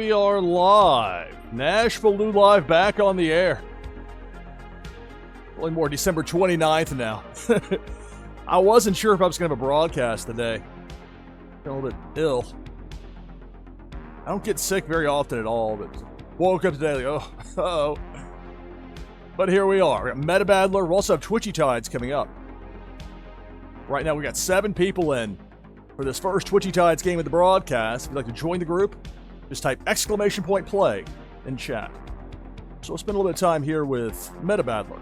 we are live. NashvilleLou live back on the air. Only more December 29th now. I wasn't sure if I was going to have a broadcast today. A little bit ill. I don't get sick very often at all, but woke up today like, uh-oh. But here we are. We got Meta Battler. We also have Twitchy Tides coming up. Right now we got 7 people in for this first Twitchy Tides game of the broadcast. If you'd like to join the group, just type !play in chat. So we'll spend a little bit of time here with Meta Battler.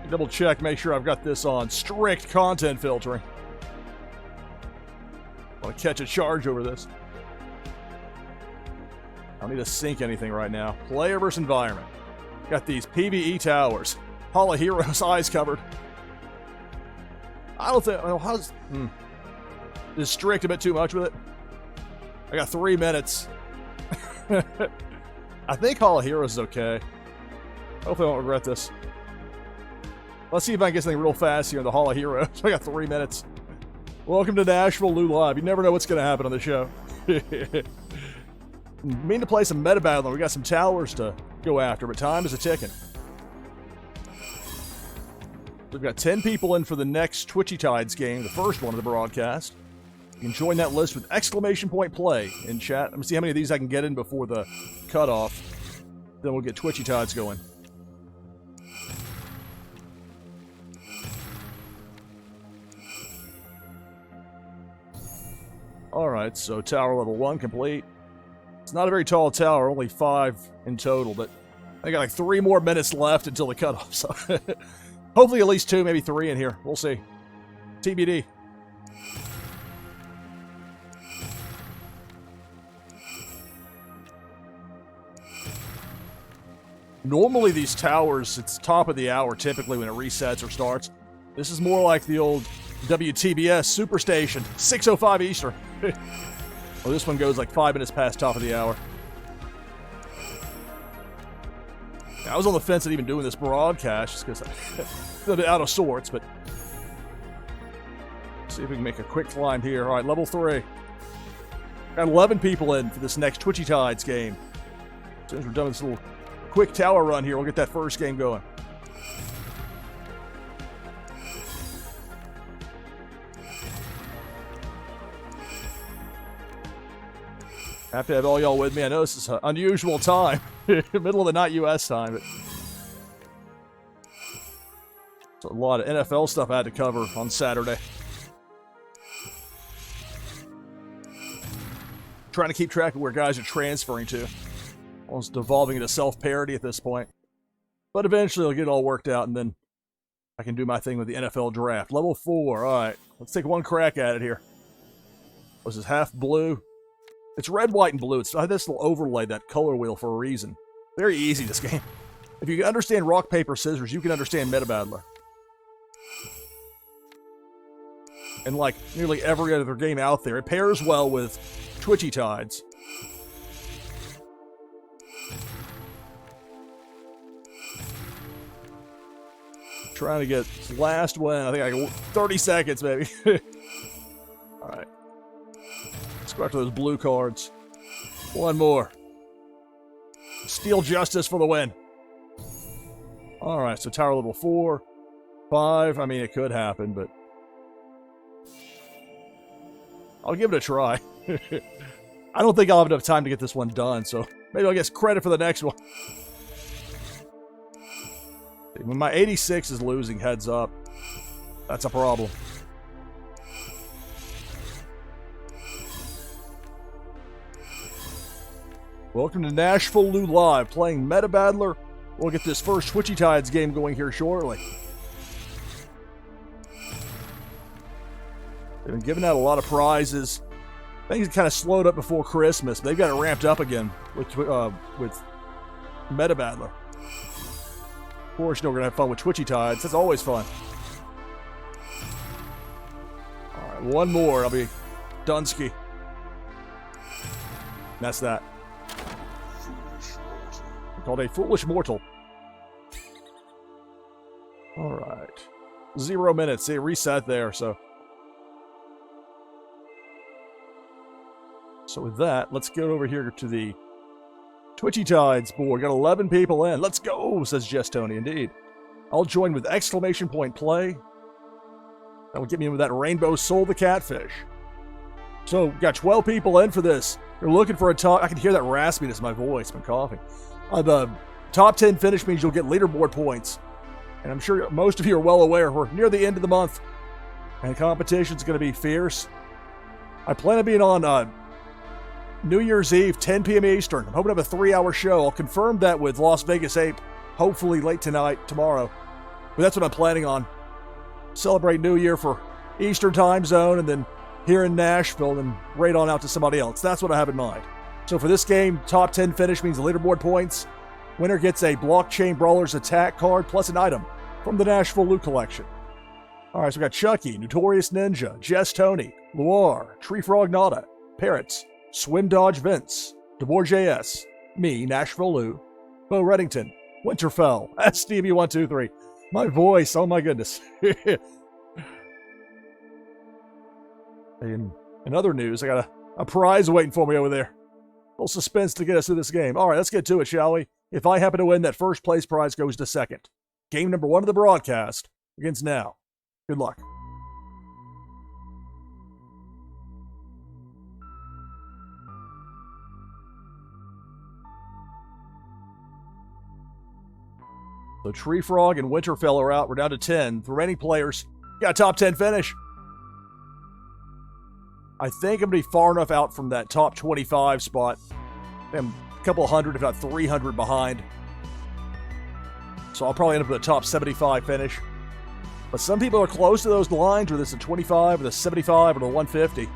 Double check, make sure I've got this on strict content filtering. Want to catch a charge over this. I don't need to sync anything right now. Player versus environment. Got these PvE towers. Hall of Heroes eyes covered. I don't think. Well, how's. Is strict a bit too much with it? I got 3 minutes. I think Hall of Heroes is okay. Hopefully I won't regret this. Let's see if I can get something real fast here in the Hall of Heroes. I got 3 minutes. Welcome to NashvilleLou Live. You never know what's going to happen on the show. Mean to play some Meta Battler. We got some towers to go after, but time is a-ticking. We've got 10 people in for the next Twitchy Tides game, the first one of the broadcast. You can join that list with !play in chat. Let me see how many of these I can get in before the cutoff. Then we'll get Twitchy Tides going. Alright, so tower level 1 complete. It's not a very tall tower, only 5 in total, but I got like 3 more minutes left until the cutoff, so hopefully at least 2, maybe 3 in here. We'll see. TBD. Normally these towers, it's top of the hour typically when it resets or starts. This is more like the old WTBS Superstation, 6:05 Eastern. Well, this one goes like 5 minutes past top of the hour. I was on the fence at even doing this broadcast just because I'm a bit out of sorts, but see if we can make a quick climb here. All right, level 3. Got 11 people in for this next Twitchy Tides game. As soon as we're done with this little quick tower run here, we'll get that first game going. Have to have all y'all with me. I know this is an unusual time. Middle of the night U.S. time. But it's a lot of NFL stuff I had to cover on Saturday. Trying to keep track of where guys are transferring to. Almost devolving into self-parody at this point. But eventually I'll get it all worked out and then I can do my thing with the NFL draft. Level 4. Alright. Let's take one crack at it here. Was this half blue? It's red, white, and blue. It's this will overlay that color wheel for a reason. Very easy, this game. If you can understand rock, paper, scissors, you can understand Meta Battler. And like nearly every other game out there, it pairs well with Twitchy Tides. Trying to get last win. I think I got 30 seconds, maybe. Alright. Let's go after those blue cards. One more. Steal justice for the win. Alright, so tower level 4. 5. I mean, it could happen, but I'll give it a try. I don't think I'll have enough time to get this one done, so maybe I'll get credit for the next one. When my 86 is losing, heads up. That's a problem. Welcome to NashvilleLou Live, playing Meta Battler. We'll get this first Twitchy Tides game going here shortly. They've been giving out a lot of prizes. Things kind of slowed up before Christmas, but they've got it ramped up again with Meta Battler. Of course, you know we're going to have fun with Twitchy Tides. That's always fun. Alright, one more. I'll be Dunsky. That's that. Called a foolish mortal. Alright. 0 minutes. See, reset there, so with that, let's get over here to the Twitchy Tides board. Got 11 people in. Let's go, says Jess Tony. Indeed. I'll join with exclamation point play. That will get me in with that Rainbow Soul the Catfish. So, got 12 people in for this. You're looking for a top... I can hear that raspiness in my voice. I'm coughing. The top 10 finish means you'll get leaderboard points. And I'm sure most of you are well aware we're near the end of the month. And competition's going to be fierce. I plan on being on New Year's Eve, 10 p.m. Eastern. I'm hoping to have a 3-hour show. I'll confirm that with Las Vegas Ape, hopefully late tomorrow. But that's what I'm planning on. Celebrate New Year for Eastern time zone, and then here in Nashville, and right on out to somebody else. That's what I have in mind. So for this game, top 10 finish means leaderboard points. Winner gets a Blockchain Brawlers attack card plus an item from the NashvilleLou collection. All right, so we got Chucky, Notorious Ninja, Jess Tony, Luar, Tree Frog Nada, Parrots, Swim Dodge Vince, DeBoer JS, me, NashvilleLou, Bo Reddington, Winterfell, SDB123. My voice, oh my goodness. In other news, I got a prize waiting for me over there. A little suspense to get us through this game. All right, let's get to it, shall we? If I happen to win, that first place prize goes to second. Game number 1 of the broadcast begins now. Good luck. So Tree Frog and Winterfell are out. We're down to 10. The remaining players got a top 10 finish. I think I'm going to be far enough out from that top 25 spot. I'm a couple hundred, if not 300 behind. So I'll probably end up with a top 75 finish. But some people are close to those lines, whether it's the 25 or the 75 or the 150.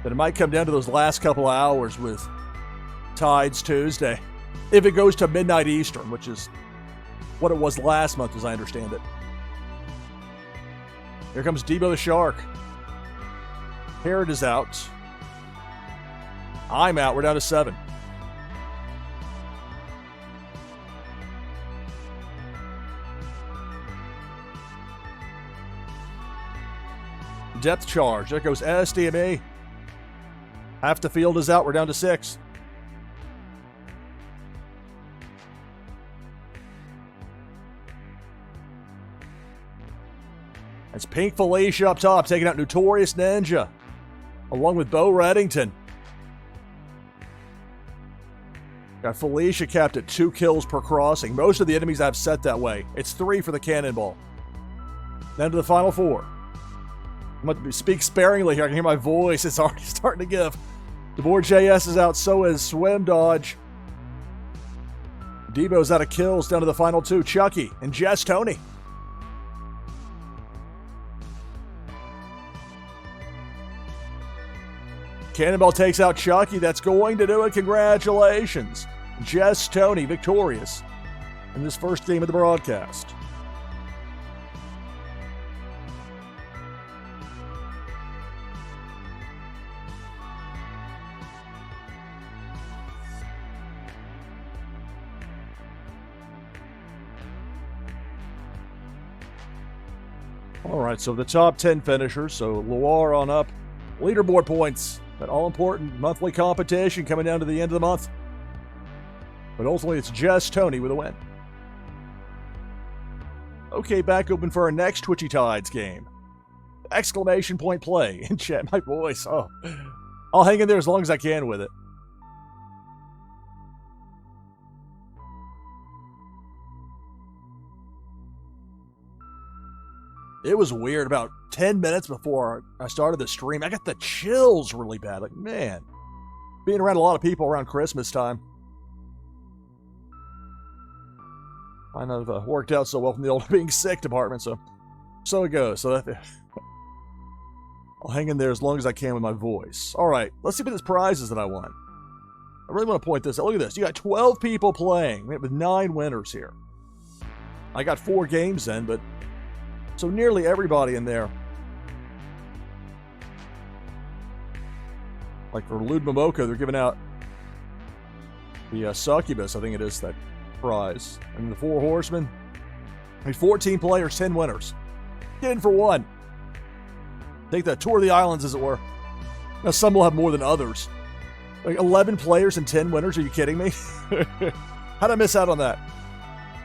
But it might come down to those last couple of hours with Tides Tuesday. If it goes to midnight Eastern, which is what it was last month, as I understand it. Here comes Debo the Shark. Herod is out. I'm out. We're down to 7. Depth charge. There goes SDME. Half the field is out. We're down to 6. It's Pink Felicia up top, taking out Notorious Ninja, along with Bo Reddington. Got Felicia capped at 2 kills per crossing. Most of the enemies I've set that way. It's 3 for the cannonball. Down to the final 4. I'm going to speak sparingly here. I can hear my voice. It's already starting to give. DeBoer JS is out. So is Swim Dodge. Debo's out of kills. Down to the final 2. Chucky and Jess Tony. Cannonball takes out Chucky. That's going to do it. Congratulations. Jess Tony victorious in this first game of the broadcast. All right, so the top 10 finishers. So Luar on up. Leaderboard points. That all-important monthly competition coming down to the end of the month. But ultimately, it's Jess Tony with a win. Okay, back open for our next Twitchy Tides game. Exclamation point play. In chat, my voice. Oh, I'll hang in there as long as I can with it. It was weird. About 10 minutes before I started the stream, I got the chills really bad. Like, man, being around a lot of people around Christmas time. I know it worked out so well from the old being sick department, so it goes. So I'll hang in there as long as I can with my voice. All right, let's see what this prize is that I won. I really want to point this out. Look at this. You got 12 people playing with 9 winners here. I got 4 games in, but so nearly everybody in there. Like for Lud Momoko, they're giving out the succubus, I think it is, that prize. And the 4 horsemen. I mean, 14 players, 10 winners. Get in for one. Take the tour of the islands, as it were. Now, some will have more than others. Like 11 players and 10 winners? Are you kidding me? How'd I miss out on that?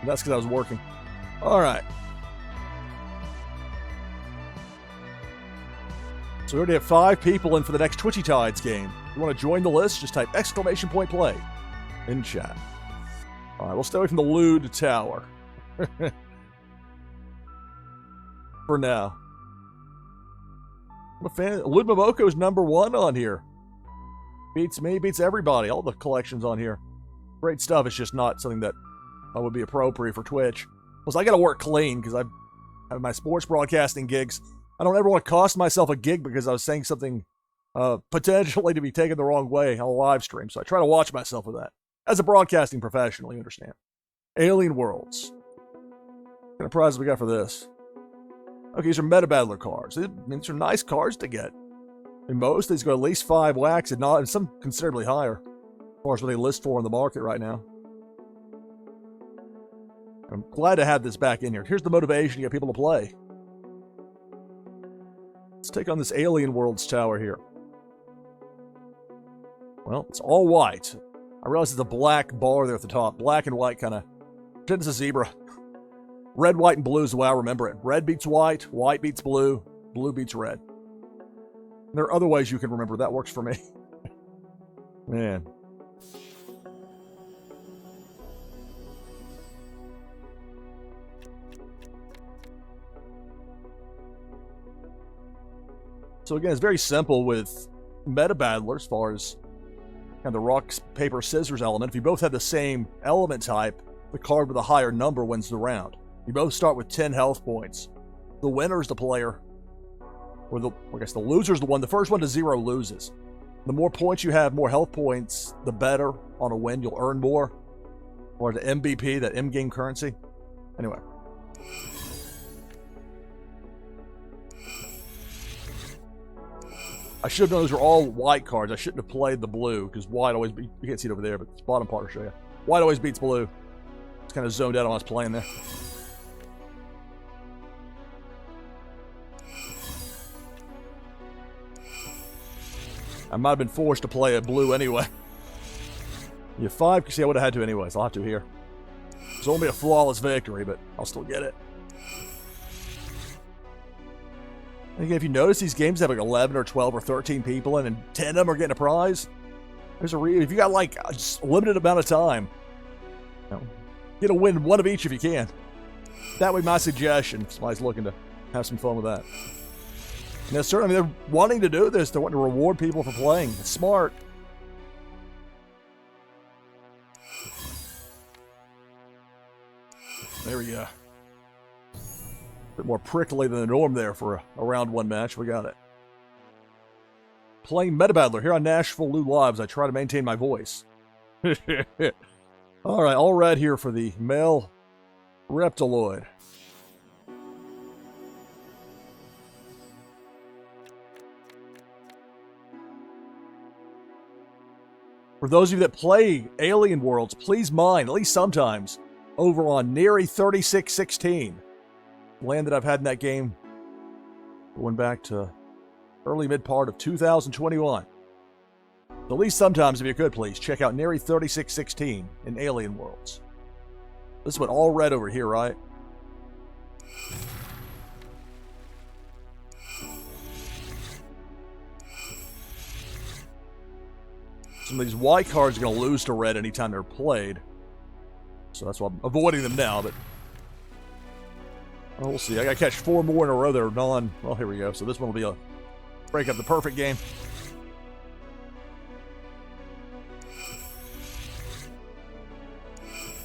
That's because I was working. All right. So we already have 5 people in for the next Twitchy Tides game. If you want to join the list, just type !play in chat. All right, we'll stay away from the Lewd Tower. For now. I'm a fan. Lewd Momoko is #1 on here. Beats me, beats everybody. All the collections on here. Great stuff. It's just not something that would be appropriate for Twitch. Plus, I got to work clean because I have my sports broadcasting gigs. I don't ever want to cost myself a gig because I was saying something potentially to be taken the wrong way on a live stream. So I try to watch myself with that. As a broadcasting professional, you understand. Alien Worlds. What kind of prizes we got for this? Okay, these are Meta Battler cards. These are nice cards to get. And most of these go at least 5 wax and some considerably higher. As far as what they list for in the market right now. I'm glad to have this back in here. Here's the motivation to get people to play. Let's take on this Alien Worlds tower here. Well, it's all white. I realize it's a black bar there at the top. Black and white kind of. Pretend it's a zebra. Red, white, and blue is the way I remember it. Red beats white, white beats blue, blue beats red. There are other ways you can remember. That works for me. Man. So again, it's very simple with Meta Battler as far as kind of the rock, paper, scissors element. If you both have the same element type, the card with a higher number wins the round. You both start with 10 health points. The winner is the player, or I guess the loser is the one. The first one to 0 loses. The more points you have, more health points, the better. On a win, you'll earn more. Or the MVP, that in-game currency. Anyway. I should have known those were all white cards. I shouldn't have played the blue, because white always beats... You can't see it over there, but it's bottom part will show you. White always beats blue. It's kind of zoned out on us playing there. I might have been forced to play a blue anyway. You have 5, because see, I would have had to anyways. I'll have to here. It's only a flawless victory, but I'll still get it. And again, if you notice, these games have like 11 or 12 or 13 people in, and 10 of them are getting a prize. There's a reason. If you got like a limited amount of time, get a win one of each if you can. That would be my suggestion if somebody's looking to have some fun with that. And certainly, they're wanting to do this. They're wanting to reward people for playing. It's smart. There we go. A bit more prickly than the norm there for a round 1 match. We got it. Playing Meta Battler here on NashvilleLou Live as I try to maintain my voice. All right, all red here for the male Reptiloid. For those of you that play Alien Worlds, please mind, at least sometimes, over on Neri 3616. Land that I've had in that game going back to early mid-part of 2021. So at least sometimes, if you could, please, check out Neri 3616 in Alien Worlds. This is what all red over here, right? Some of these white cards are going to lose to red anytime they're played. So that's why I'm avoiding them now, but... We'll see. I got to catch 4 more in a row that are non... Well, here we go. So this one will be a... break up the perfect game.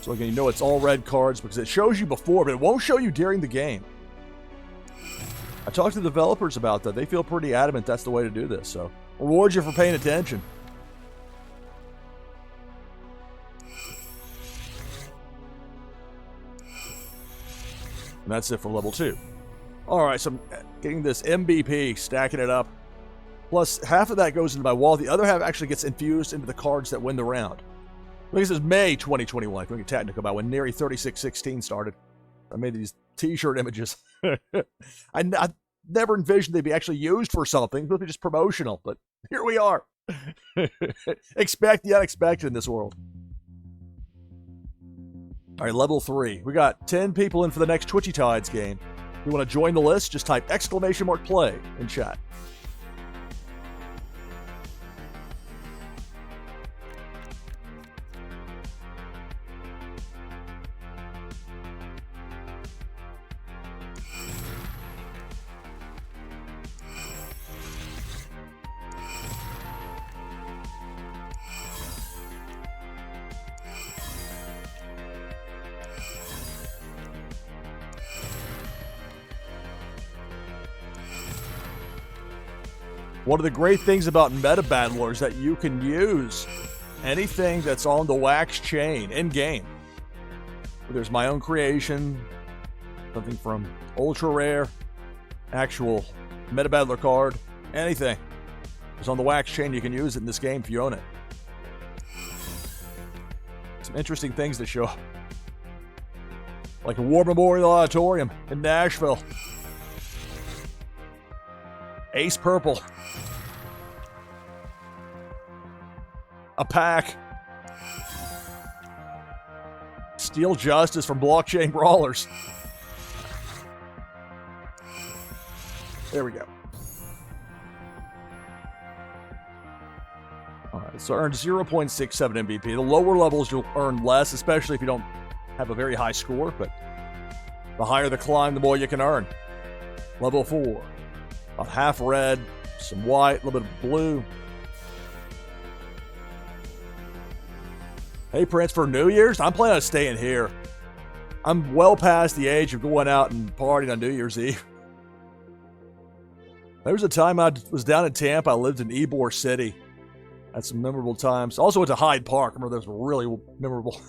So again, you know it's all red cards because it shows you before, but it won't show you during the game. I talked to the developers about that. They feel pretty adamant that's the way to do this. So, reward you for paying attention. And that's it for level 2. Alright, so I'm getting this MVP, stacking it up. Plus, half of that goes into my wall. The other half actually gets infused into the cards that win the round. I think this is May 2021, if we get technical about when Neri 3616 started. I made these t-shirt images. I never envisioned they'd be actually used for something. They'd be just promotional, but here we are. Expect the unexpected in this world. All right, level 3. We got 10 people in for the next Twitchy Tides game. If you want to join the list, just type !play in chat. One of the great things about meta battlers is that you can use anything that's on the wax chain in-game. There's my own creation, something from ultra rare, actual meta battler card, anything. It's on the wax chain. You can use it in this game if you own it. Some interesting things to show up. Like a War Memorial Auditorium in Nashville. Ace Purple. A pack. Steel Justice from Blockchain Brawlers. There we go. Alright, so earned 0.67 MVP. The lower levels you'll earn less, especially if you don't have a very high score, but the higher the climb, the more you can earn. Level 4. About half red, some white, a little bit of blue. Hey, Prince, for New Year's, I'm planning on staying here. I'm well past the age of going out and partying on New Year's Eve. There was a time I was down in Tampa. I lived in Ybor City. Had some memorable times. Also went to Hyde Park. I remember that was really memorable.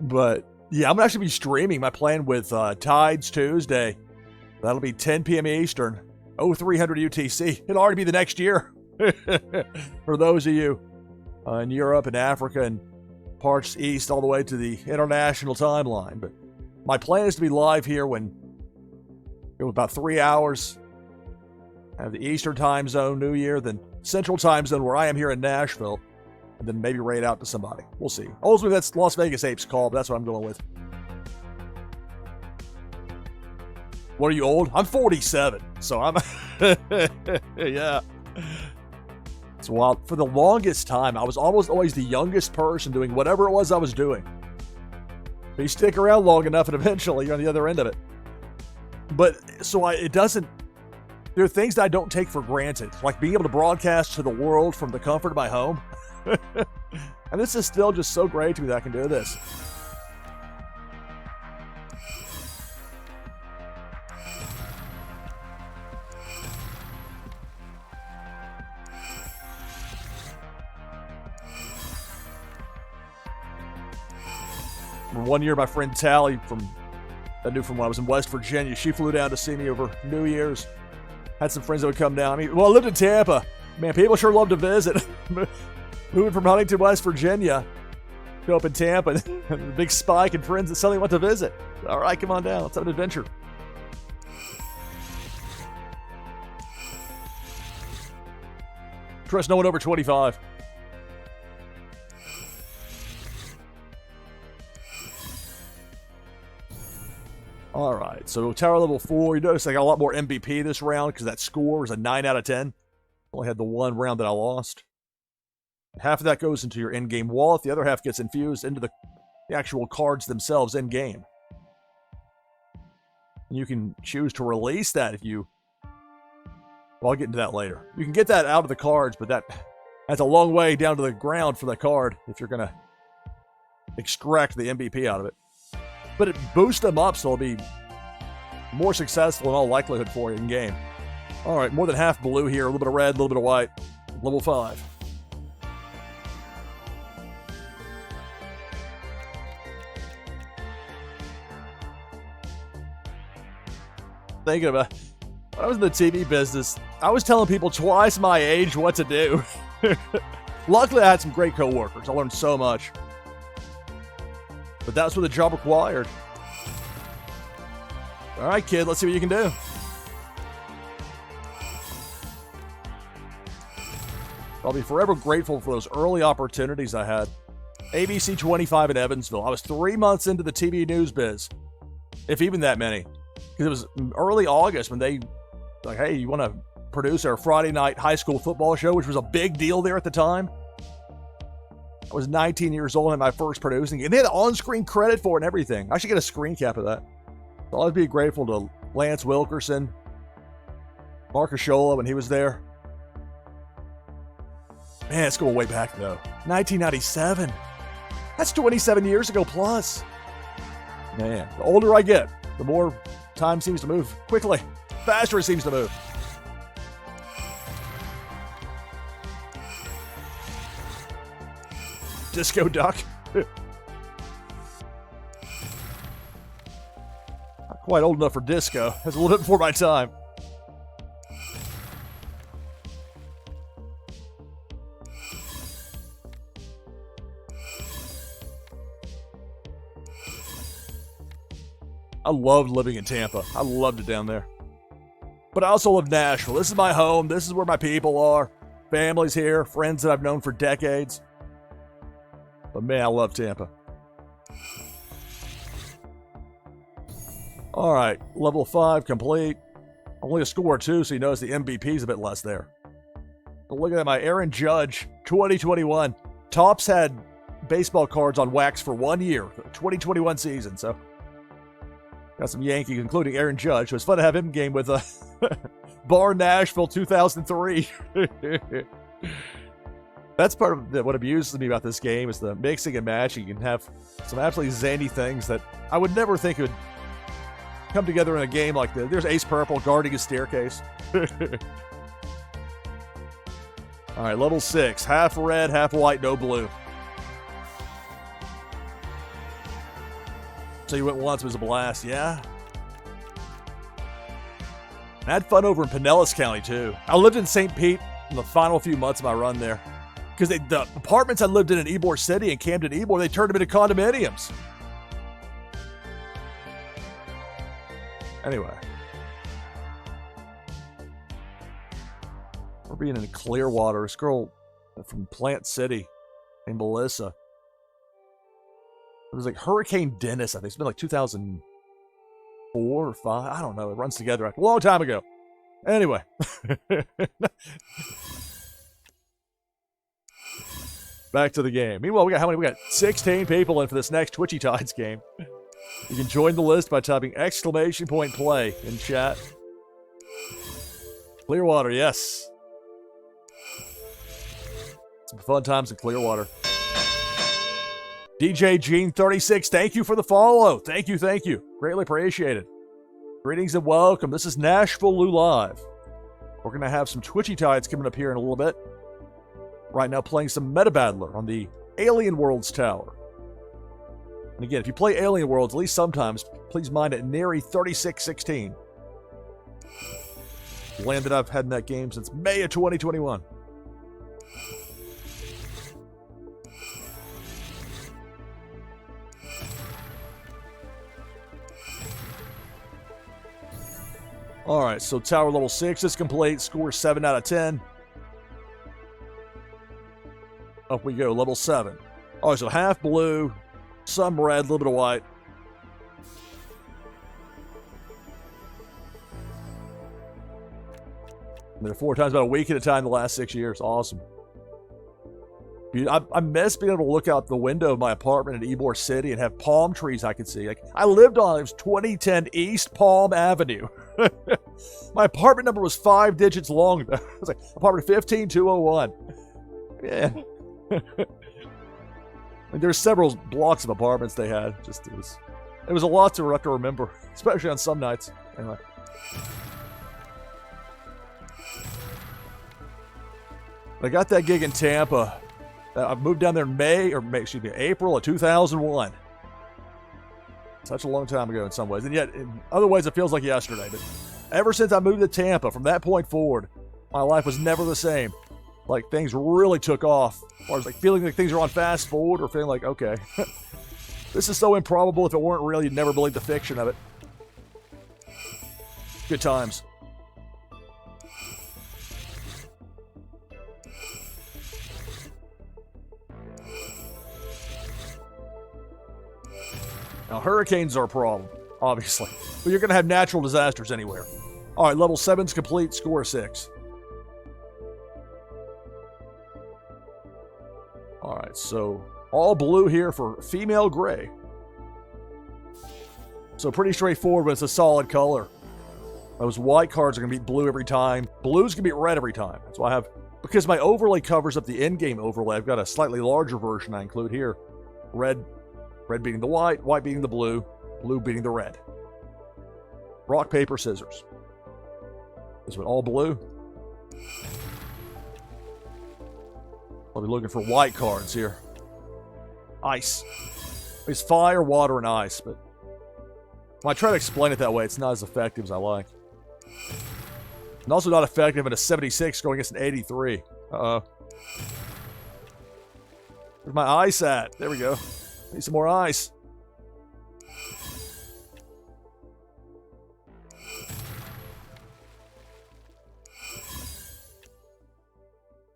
But, yeah, I'm going to actually be streaming my plan with Tides Tuesday. That'll be 10 p.m. Eastern, 0300 UTC. It'll already be the next year. For those of you in Europe and Africa and parts east all the way to the international timeline. But my plan is to be live here when about 3 hours. Have the Eastern time zone, New Year, then Central time zone where I am here in Nashville, and then maybe raid out to somebody. We'll see. Ultimately, that's Las Vegas Apes call, but that's what I'm going with. What are you old? I'm 47, so I'm yeah. It's wild. For the longest time, I was almost always the youngest person doing whatever it was I was doing. But you stick around long enough, and eventually you're on the other end of it. But so it doesn't. There are things that I don't take for granted, like being able to broadcast to the world from the comfort of my home. And this is still just so great to me that I can do this. One year, my friend Tally I knew from when I was in West Virginia, she flew down to see me over New Year's. Had some friends that would come down. I lived in Tampa. Man, people sure love to visit. Moving from Huntington, West Virginia, go up in Tampa, and a big spike and friends that suddenly want to visit. All right, come on down. Let's have an adventure. Trust no one over 25. All right, so tower level 4. You notice I got a lot more MVP this round because that score was a 9 out of 10. Only had the one round that I lost. Half of that goes into your in-game wallet. The other half gets infused into the actual cards themselves in-game. And you can choose to release that if you... Well, I'll get into that later. You can get that out of the cards, but that's a long way down to the ground for the card if you're going to extract the MVP out of it. But it boosts them up, so it'll be more successful in all likelihood for you in game. All right, more than half blue here, a little bit of red, a little bit of white. Level 5. Thinking about when I was in the TV business, I was telling people twice my age what to do. Luckily, I had some great coworkers. I learned so much. But that's what the job required. All right, kid, let's see what you can do. I'll be forever grateful for those early opportunities I had. ABC 25 in Evansville. I was 3 months into the TV news biz, if even that many. Because it was early August when they, like, hey, you want to produce our Friday night high school football show, which was a big deal there at the time. I was 19 years old and my first producing, and they had on-screen credit for it and everything. I should get a screen cap of that. So I'd be grateful to Lance Wilkerson, Mark Ashola when he was there. Man, let's go way back though. 1997. That's 27 years ago plus. Man, the older I get, the more time seems to move quickly. Faster it seems to move. Disco Duck. Not quite old enough for disco. That's a little bit before my time. I loved living in Tampa. I loved it down there. But I also love Nashville. This is my home. This is where my people are. Family's here. Friends that I've known for decades. But man, I love Tampa. All right, level 5 complete. Only a score or 2, so you notice the MVP's a bit less there. But look at that, my Aaron Judge, 2021. Topps had baseball cards on wax for 1 year, the 2021 season, so got some Yankees, including Aaron Judge. It was fun to have him game with Bar Nashville 2003. That's part of what amuses me about this game is the mixing and matching. You can have some absolutely zany things that I would never think would come together in a game like this. There's Ace Purple guarding his staircase. All right, level 6. Half red, half white, no blue. So you went once, it was a blast, yeah? I had fun over in Pinellas County, too. I lived in St. Pete in the final few months of my run there. Because the apartments I lived in Ybor City and Camden Ybor, they turned them into condominiums. Anyway. We're being in Clearwater. This girl from Plant City named Melissa. It was like Hurricane Dennis, I think. It's been like 2004 or 5. I don't know. It runs together a long time ago. Anyway. Back to the game. Meanwhile, we got how many? We got 16 people in for this next Twitchy Tides game. You can join the list by typing !play in chat. Clearwater, yes. Some fun times in Clearwater. DJ Gene36, thank you for the follow. Thank you, thank you. Greatly appreciated. Greetings and welcome. This is NashvilleLou Live. We're going to have some Twitchy Tides coming up here in a little bit. Right now playing some Meta Battler on the Alien Worlds Tower. And again, if you play Alien Worlds, at least sometimes, please mind at Neri 3616. Land that I've had in that game since May of 2021. Alright, so tower level 6 is complete. Score 7 out of 10. Up we go, level 7. Alright, so half blue, some red, a little bit of white. And then 4 times about a week at a time the last 6 years. Awesome. Dude, I miss being able to look out the window of my apartment in Ybor City and have palm trees I could see. Like I lived on, it was 2010 East Palm Avenue. My apartment number was 5 digits long. It was like apartment 15201. Yeah. There's several blocks of apartments they had. Just it was a lot to have to remember, especially on some nights. Anyway. I got that gig in Tampa. I moved down there in April of 2001. Such a long time ago in some ways. And yet, in other ways, it feels like yesterday. But ever since I moved to Tampa, from that point forward, my life was never the same. Like, things really took off. Or like feeling like things are on fast forward, or feeling like, okay, this is so improbable. If it weren't real, you'd never believe the fiction of it. Good times. Now, hurricanes are a problem, obviously. But you're going to have natural disasters anywhere. All right, level 7's complete, score 6. All right, so all blue here for female gray. So pretty straightforward, but it's a solid color. Those white cards are going to be blue every time. Blue's going to be red every time. That's why I have, because my overlay covers up the in-game overlay, I've got a slightly larger version I include here. Red beating the white, white beating the blue, blue beating the red. Rock, paper, scissors. This one all blue. I'll be looking for white cards here. Ice. It's fire, water, and ice, but when I try to explain it that way, it's not as effective as I like. And also not effective in a 76 going against an 83. Uh-oh. Where's my ice at? There we go. Need some more ice.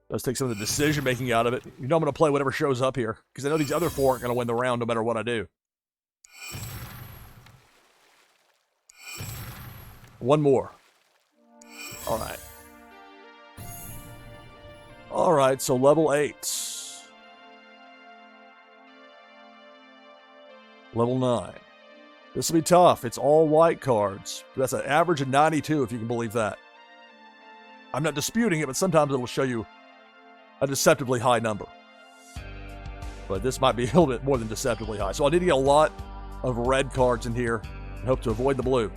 Let's take some of the decision-making out of it. You know I'm going to play whatever shows up here, because I know these other 4 aren't going to win the round no matter what I do. One more. All right. All right, so level 8. Level 9. This will be tough. It's all white cards. That's an average of 92, if you can believe that. I'm not disputing it, but sometimes it'll show you a deceptively high number. But this might be a little bit more than deceptively high. So I need to get a lot of red cards in here and hope to avoid the blue.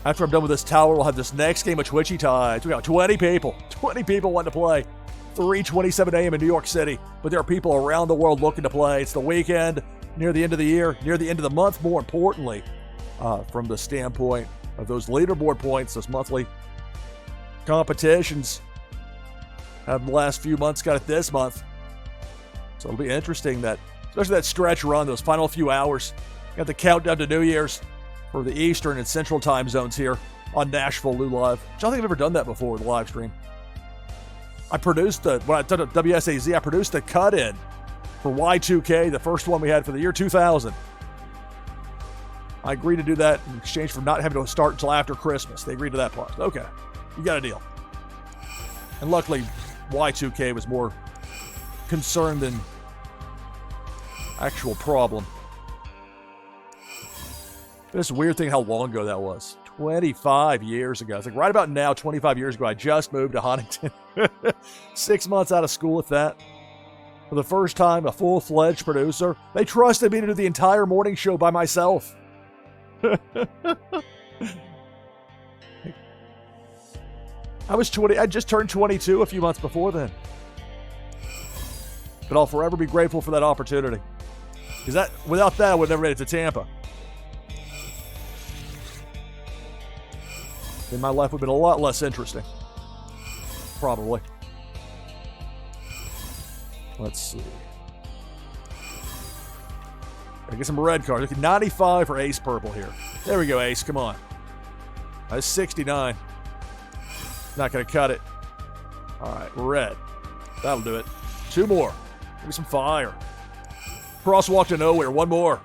After I'm done with this tower, we'll have this next game of Twitchy Tides. We got 20 people. 20 people wanting to play. 3:27 a.m. in New York City. But there are people around the world looking to play. It's the weekend, near the end of the year, near the end of the month, more importantly, from the standpoint of those leaderboard points, those monthly competitions. Have the last few months, got it this month. So it'll be interesting that, especially that stretch run, those final few hours. Got the countdown to New Year's for the Eastern and Central time zones here on NashvilleLou Live. I don't think I've ever done that before with a live stream. I produced when I did a WSAZ, I produced the cut-in for Y2K, the first one we had for the year 2000. I agreed to do that in exchange for not having to start until after Christmas. They agreed to that part. Okay, you got a deal. And luckily, Y2K was more concerned than actual problem. This weird thing how long ago that was. 25 years ago. It's like right about now, 25 years ago, I just moved to Huntington. 6 months out of school, if that. For the first time, a full-fledged producer. They trusted me to do the entire morning show by myself. I was 20. I just turned 22 a few months before then. But I'll forever be grateful for that opportunity. Because without that, I would have never made it to Tampa. Then my life would have been a lot less interesting. Probably. Let's see. I get some red cards. Okay, 95 for Ace Purple here. There we go, Ace. Come on. That's 69. Not going to cut it. All right, red. That'll do it. 2 more. Maybe some fire. Crosswalk to nowhere. 1 more.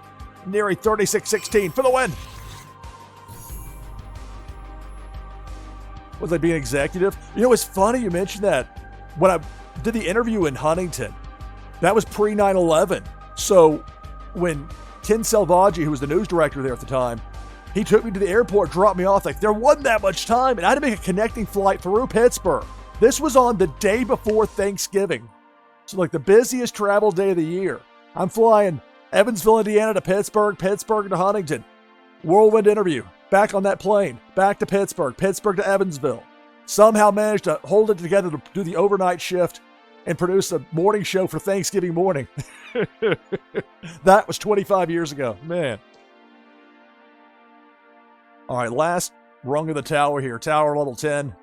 Nearing 36-16 for the win. Was I being executive? You know, it's funny you mentioned that. When I did the interview in Huntington, that was pre-9/11. So when Ken Selvaggi, who was the news director there at the time, he took me to the airport, dropped me off. Like, there wasn't that much time, and I had to make a connecting flight through Pittsburgh. This was on the day before Thanksgiving. So, like, the busiest travel day of the year. I'm flying Evansville, Indiana to Pittsburgh, Pittsburgh to Huntington. Whirlwind interview. Back on that plane. Back to Pittsburgh. Pittsburgh to Evansville. Somehow managed to hold it together to do the overnight shift and produce a morning show for Thanksgiving morning. That was 25 years ago. Man. All right, last rung of the tower here. Tower level 10.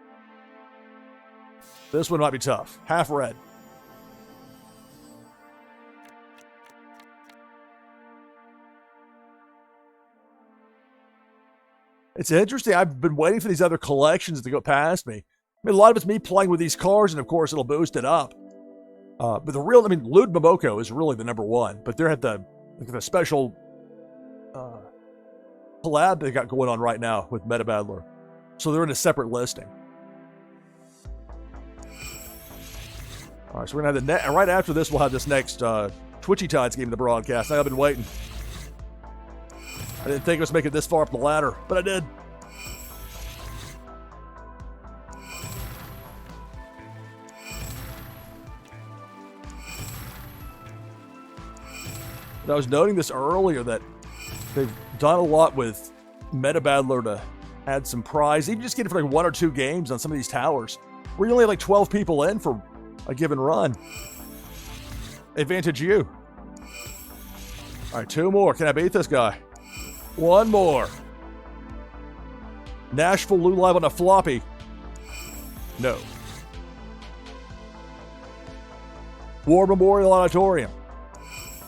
This one might be tough. Half red. It's interesting. I've been waiting for these other collections to go past me. I mean, a lot of it's me playing with these cars, and of course, it'll boost it up. But the real, I mean, Lud Momoko is really the number one, but they're at the special collab they got going on right now with Meta Battler. So they're in a separate listing. All right, so we're going to have right after this, we'll have this next Twitchy Tides game in the broadcast. I've been waiting. I didn't think I was making it this far up the ladder, but I did. And I was noting this earlier that they've done a lot with Meta Battler to add some prize, even just get it for like 1 or 2 games on some of these towers. Where you only have like 12 people in for a given run. Advantage you. All right, 2 more. Can I beat this guy? 1 more. NashvilleLou live on a floppy. No. War Memorial Auditorium.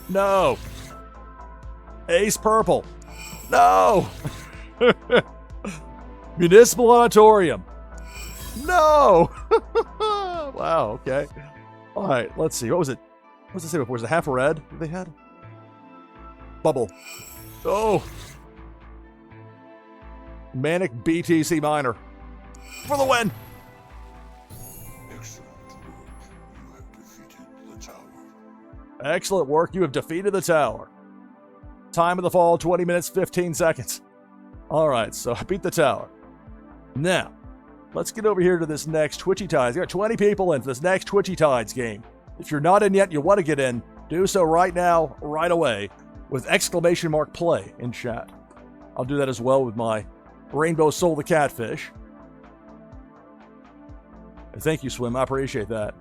No. Ace Purple. No. Municipal Auditorium. No. Wow, okay. All right, let's see. What was it? What was it say before? Was it half a red they had? Bubble. Oh. Manic BTC Minor. For the win. Excellent work. You have defeated the tower. Time of the fall, 20 minutes, 15 seconds. All right, so I beat the tower. Now, let's get over here to this next Twitchy Tides. You got 20 people in for this next Twitchy Tides game. If you're not in yet, you want to get in, do so right now, right away, with !play in chat. I'll do that as well with my Rainbow Soul the Catfish. And thank you, Swim. I appreciate that.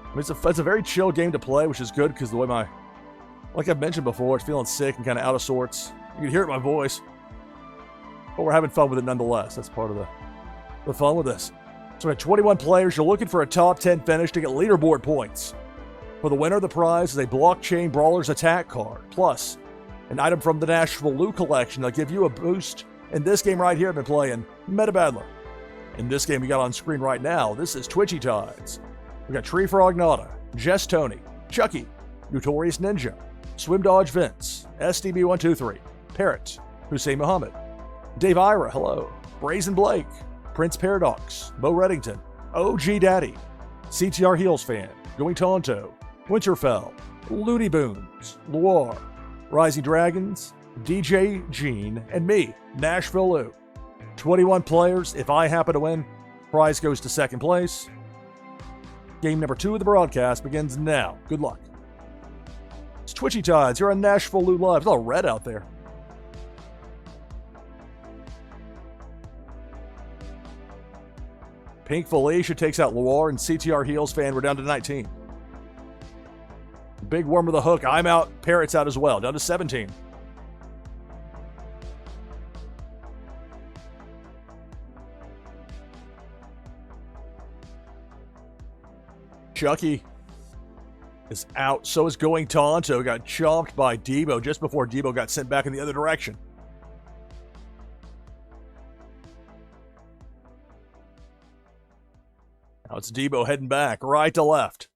I mean, it's a very chill game to play, which is good because the way like I've mentioned before, it's feeling sick and kind of out of sorts. You can hear it in my voice. But we're having fun with it nonetheless. That's part of the fun with this. So we have 21 players. You're looking for a top 10 finish to get leaderboard points. For the winner, the prize is a Blockchain Brawlers attack card, plus an item from the NashvilleLou collection that'll give you a boost. In this game right here, I've been playing Meta Battler. In this game we got on screen right now, this is Twitchy Tides. We got Tree Frog Nada, Jess Tony, Chucky, Notorious Ninja, Swim Dodge Vince, SDB123, Parrot, Hussein Muhammad, Dave Ira, hello, Brazen Blake, Prince Paradox, Bo Reddington, OG Daddy, CTR Heels Fan, Going Tonto, Winterfell, Looney Boons, Loire, Rising Dragons, DJ Gene, and me, NashvilleLou. 21 players. If I happen to win, prize goes to second place. Game number 2 of the broadcast begins now. Good luck. It's Twitchy Tides. You're on NashvilleLou Live. It's all red out there. Pink Felicia takes out Loire and CTR Heels Fan. We're down to 19. Big Worm with a hook. I'm out. Parrot's out as well. Down to 17. Chucky is out. So is Going Tonto. Got chomped by Debo just before Debo got sent back in the other direction. Now it's Debo heading back, right to left.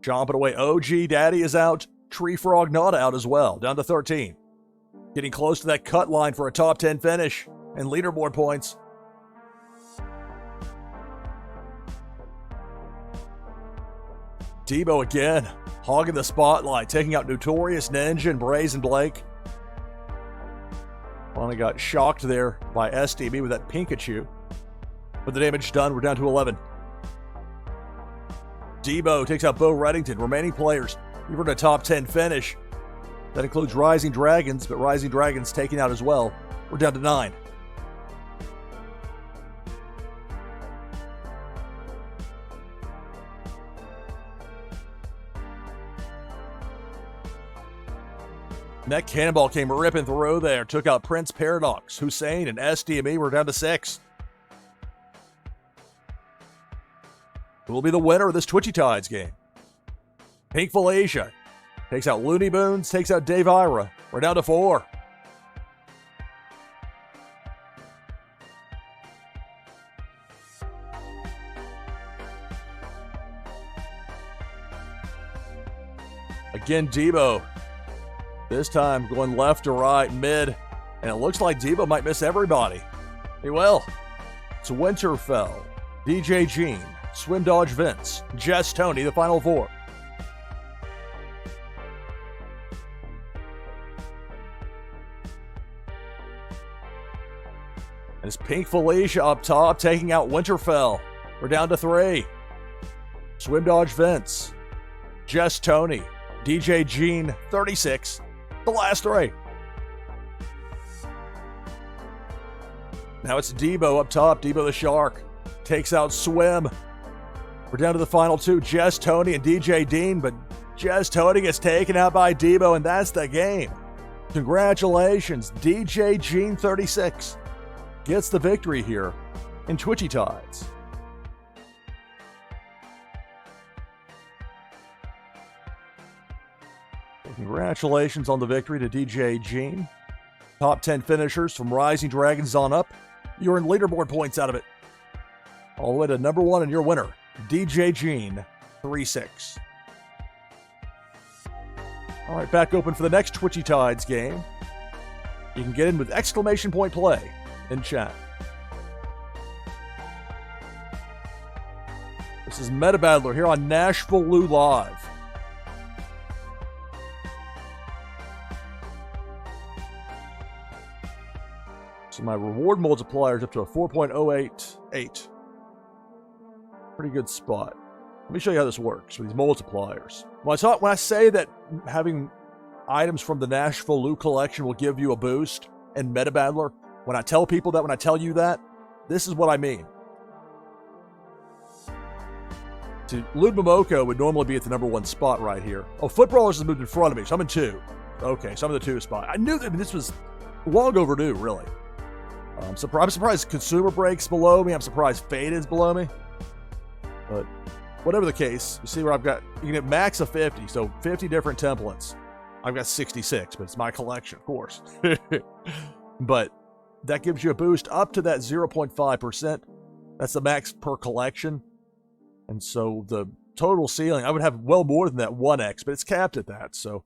Chomping away. OG Daddy is out. Tree Frog Nada out as well. Down to 13. Getting close to that cut line for a top 10 finish and leaderboard points. Debo again, hogging the spotlight, taking out Notorious Ninja and Brazen Blake. Finally got shocked there by SDB with that Pikachu. But the damage done, we're down to 11. Debo takes out Bo Reddington. Remaining players, you've earned a top 10 finish. That includes Rising Dragons, but Rising Dragons taken out as well. We're down to 9. And that cannonball came ripping through there. Took out Prince Paradox, Hussein, and SDME. We're down to 6. Who will be the winner of this Twitchy Tides game? Pink Felicia Takes out Looney Boons. Takes out Dave Ira. We're down to 4. Again, Debo. This time going left to right, mid. And it looks like Debo might miss everybody. He will. It's Winterfell, DJ Gene, Swim Dodge Vince, Jess Tony, the final 4. And it's Pink Felicia up top, taking out Winterfell. We're down to 3. Swim Dodge Vince, Jess Tony, DJ Gene, 36. The last 3. Now it's Debo up top. Debo the Shark takes out Swim. We're down to the final 2. Jess Tony and DJ Dean, but Jess Tony gets taken out by Debo, and that's the game. Congratulations, DJ Gene 36 gets the victory here in Twitchy Tides. Congratulations on the victory to DJ Gene. Top 10 finishers from Rising Dragons on up. You earned leaderboard points out of it. All the way to number 1 and your winner, DJ Gene 36. All right, back open for the next Twitchy Tides game. You can get in with exclamation point play in chat. This is Meta Battler here on NashvilleLou Live. So my reward multiplier is up to a 4.088. Pretty good spot. Let me show you how this works with these multipliers. When I say that having items from the NashvilleLou collection will give you a boost in Meta Battler, when I tell people that, when I tell you that, this is what I mean. See, Lud Momoko would normally be at the number 1 spot right here. Oh, Footballers has moved in front of me, so I'm in 2. Okay, so I'm in the 2 spot. I knew that this was long overdue, really. I'm surprised Consumer Break's below me. I'm surprised Fade is below me. But whatever the case, you see where I've got, you can get max of 50, so 50 different templates. I've got 66, but it's my collection, of course. But that gives you a boost up to that 0.5%. That's the max per collection. And so the total ceiling, I would have well more than that 1x, but it's capped at that. So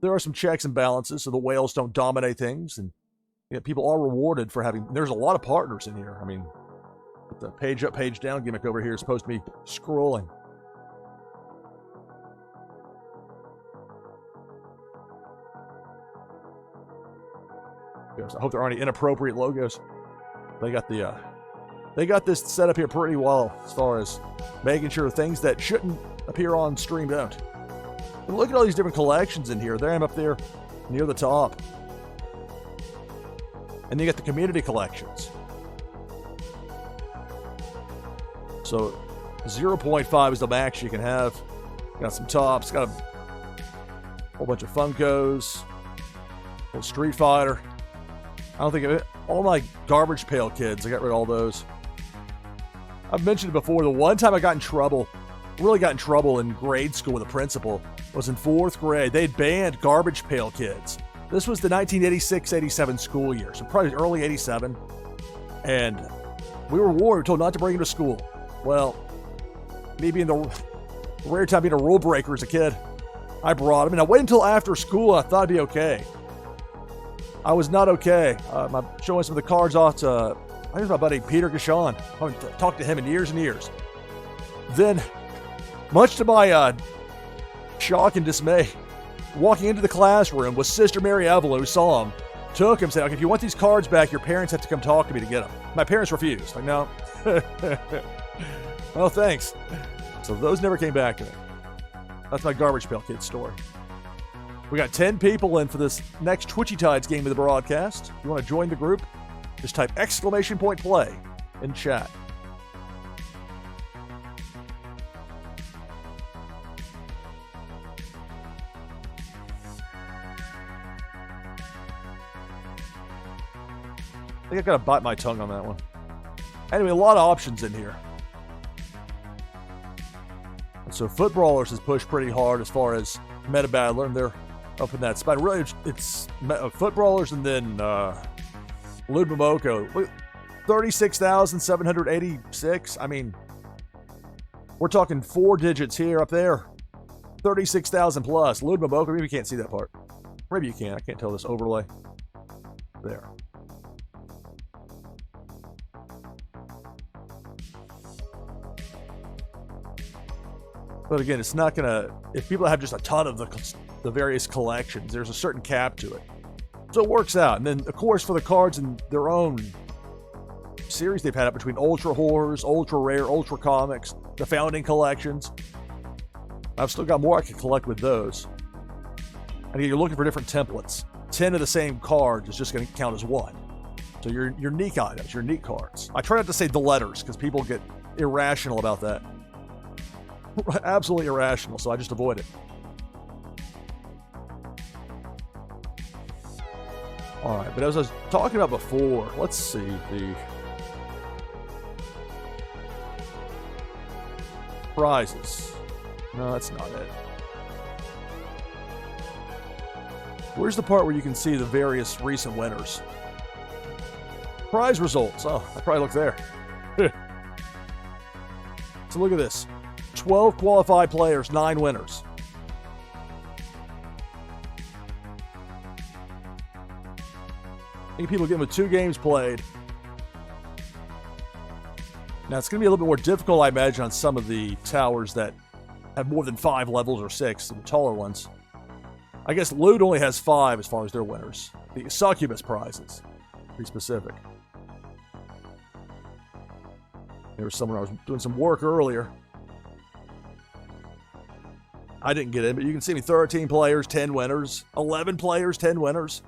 there are some checks and balances so the whales don't dominate things. And people are rewarded for having, there's a lot of partners in here. I mean, the page up, page down gimmick over here is supposed to be scrolling. I hope there aren't any inappropriate logos. They got this set up here pretty well as far as making sure things that shouldn't appear on stream don't. And look at all these different collections in here. There I'm up there near the top. And you get the community collections. So 0.5 is the max you can have. Got some tops, got a whole bunch of Funkos, a little Street Fighter. I don't think of it. All my Garbage Pail Kids, I got rid of all those. I've mentioned it before, the one time I got in trouble, really got in trouble in grade school with a principal, was in 4th grade. They'd banned Garbage Pail Kids. This was the 1986-87 school year, so probably early 87. And we were warned, we were told not to bring them to school. Well, me being the rare time being a rule breaker as a kid, I brought them. And I waited until after school, and I thought it'd be okay. I was not okay. I'm showing some of the cards off to, I think it's my buddy Peter Gashon. I haven't talked to him in years and years. Then, much to my shock and dismay, walking into the classroom was Sister Mary Evelyn, who saw him, took him, said, okay, if you want these cards back, your parents have to come talk to me to get them. My parents refused. Like, no. Well, thanks. So those never came back to me. That's my Garbage Pail Kid story. We got 10 people in for this next Twitchy Tides game of the broadcast. If you want to join the group, just type exclamation point play in chat. I think I gotta bite my tongue on that one. Anyway, a lot of options in here. So Foot Brawlers has pushed pretty hard as far as Meta Battler, and they're up in that spot. Really, it's Foot Brawlers and then Lou Momoko. 36,786. I mean, we're talking 4 digits here, up there. 36,000 plus. Lou Momoko, maybe you can't see that part. Maybe you can. I can't tell this overlay. There. But again, it's not gonna. If people have just a ton of the various collections, there's a certain cap to it, so it works out. And then, of course, for the cards in their own series they've had up between Ultra Horrors, Ultra Rare, Ultra Comics, the Founding Collections. I've still got more I can collect with those. And again, you're looking for different templates. 10 of the same cards is just going to count as 1. So your unique items, your unique cards. I try not to say the letters because people get irrational about that. Absolutely irrational, so I just avoid it. All right, but as I was talking about before, let's see the prizes. No, that's not it. Where's the part where you can see the various recent winners? Prize results. Oh, I probably looked there. So look at this. 12 qualified players, 9 winners. I think people getting with 2 games played. Now, it's going to be a little bit more difficult, I imagine, on some of the towers that have more than 5 levels or 6, the taller ones. I guess Loot only has 5 as far as their winners. The Succubus prizes. Be specific. There was someone I was doing some work earlier. I didn't get in, but you can see me 13 players, 10 winners. 11 players, 10 winners.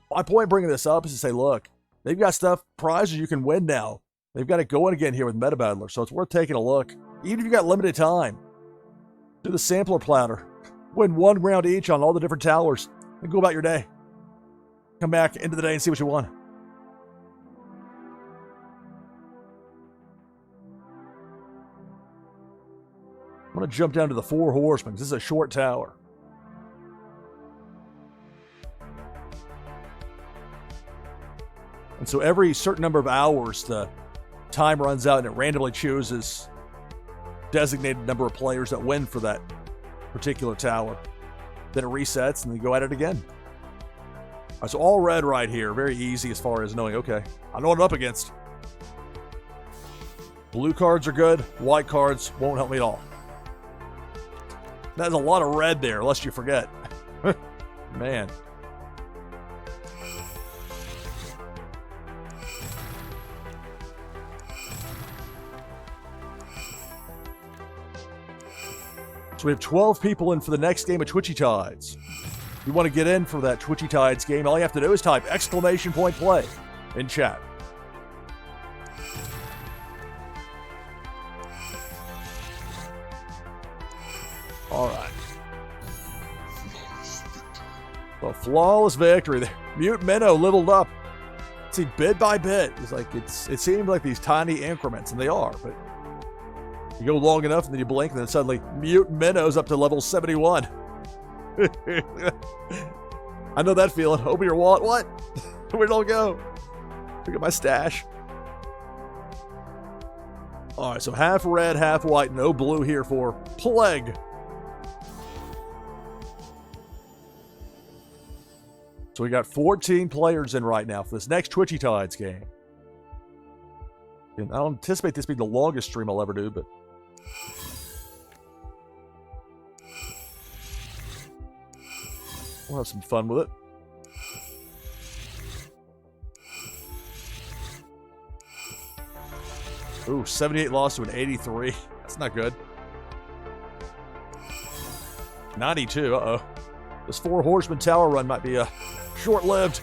My point bringing this up is to say, look, they've got stuff, prizes you can win now. They've got it going again here with Meta Battler, so it's worth taking a look. Even if you got limited time, do the sampler platter. Win 1 round each on all the different towers, and go about your day. Come back into the day and see what you won. I'm going to jump down to the 4 Horsemen. This is a short tower. And so every certain number of hours, the time runs out and it randomly chooses designated number of players that win for that particular tower. Then it resets and then you go at it again. All right, so all red right here. Very easy as far as knowing, okay, I know what I'm up against. Blue cards are good. White cards won't help me at all. That's a lot of red there, lest you forget. Man. So we have 12 people in for the next game of Twitchy Tides. If you want to get in for that Twitchy Tides game, all you have to do is type !play in chat. All right. Well, flawless victory there. Mute Minnow leveled up. See, bit by bit. It's like it seemed like these tiny increments, and they are, but you go long enough and then you blink and then suddenly Mute Minnow's up to level 71. I know that feeling. Open your wallet. What? Where'd it all go? Look at my stash. All right, so half red, half white, no blue here for Plague. So we got 14 players in right now for this next Twitchy Tides game. And I don't anticipate this being the longest stream I'll ever do, but we'll have some fun with it. Ooh, 78 loss to an 83. That's not good. 92, uh-oh. This 4 Horseman tower run might be short-lived.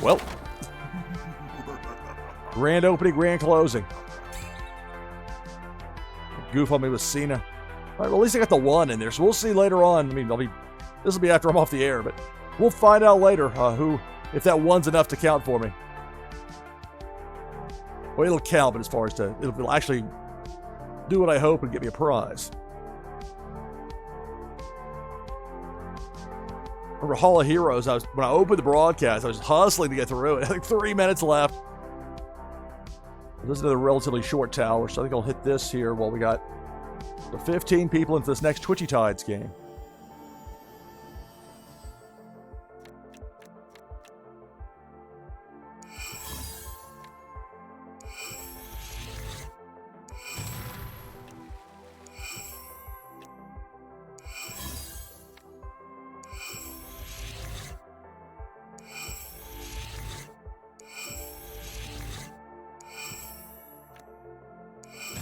Well, grand opening, grand closing. goof on me with Cena. All right, well, at least I got the 1 in there, so we'll see later on. I mean, this will be after I'm off the air, but we'll find out later if that 1's enough to count for me. Well, it'll count, but as far as it'll actually do what I hope and get me a prize. Remember Hall of Heroes, when I opened the broadcast, I was hustling to get through it. I think 3 minutes left. This is another relatively short tower, so I think I'll hit this here while we got the 15 people into this next Twitchy Tides game.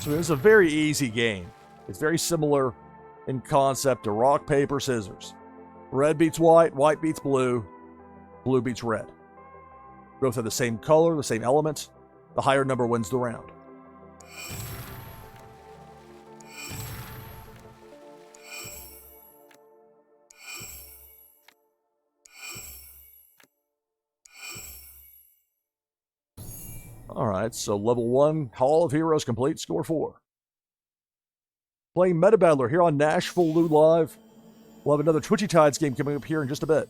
So it's a very easy game. It's very similar in concept to rock, paper, scissors. Red beats white, white beats blue, blue beats red. Both have the same color, the same elements. The higher number wins the round. All right, so level 1, Hall of Heroes complete, score 4. Playing Meta Battler here on NashvilleLou Live. We'll have another Twitchy Tides game coming up here in just a bit.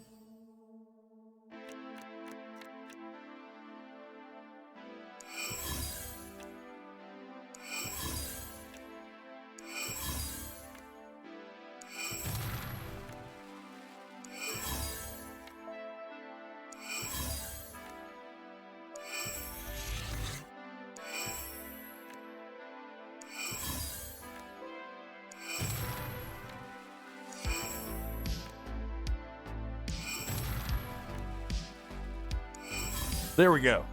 There we go.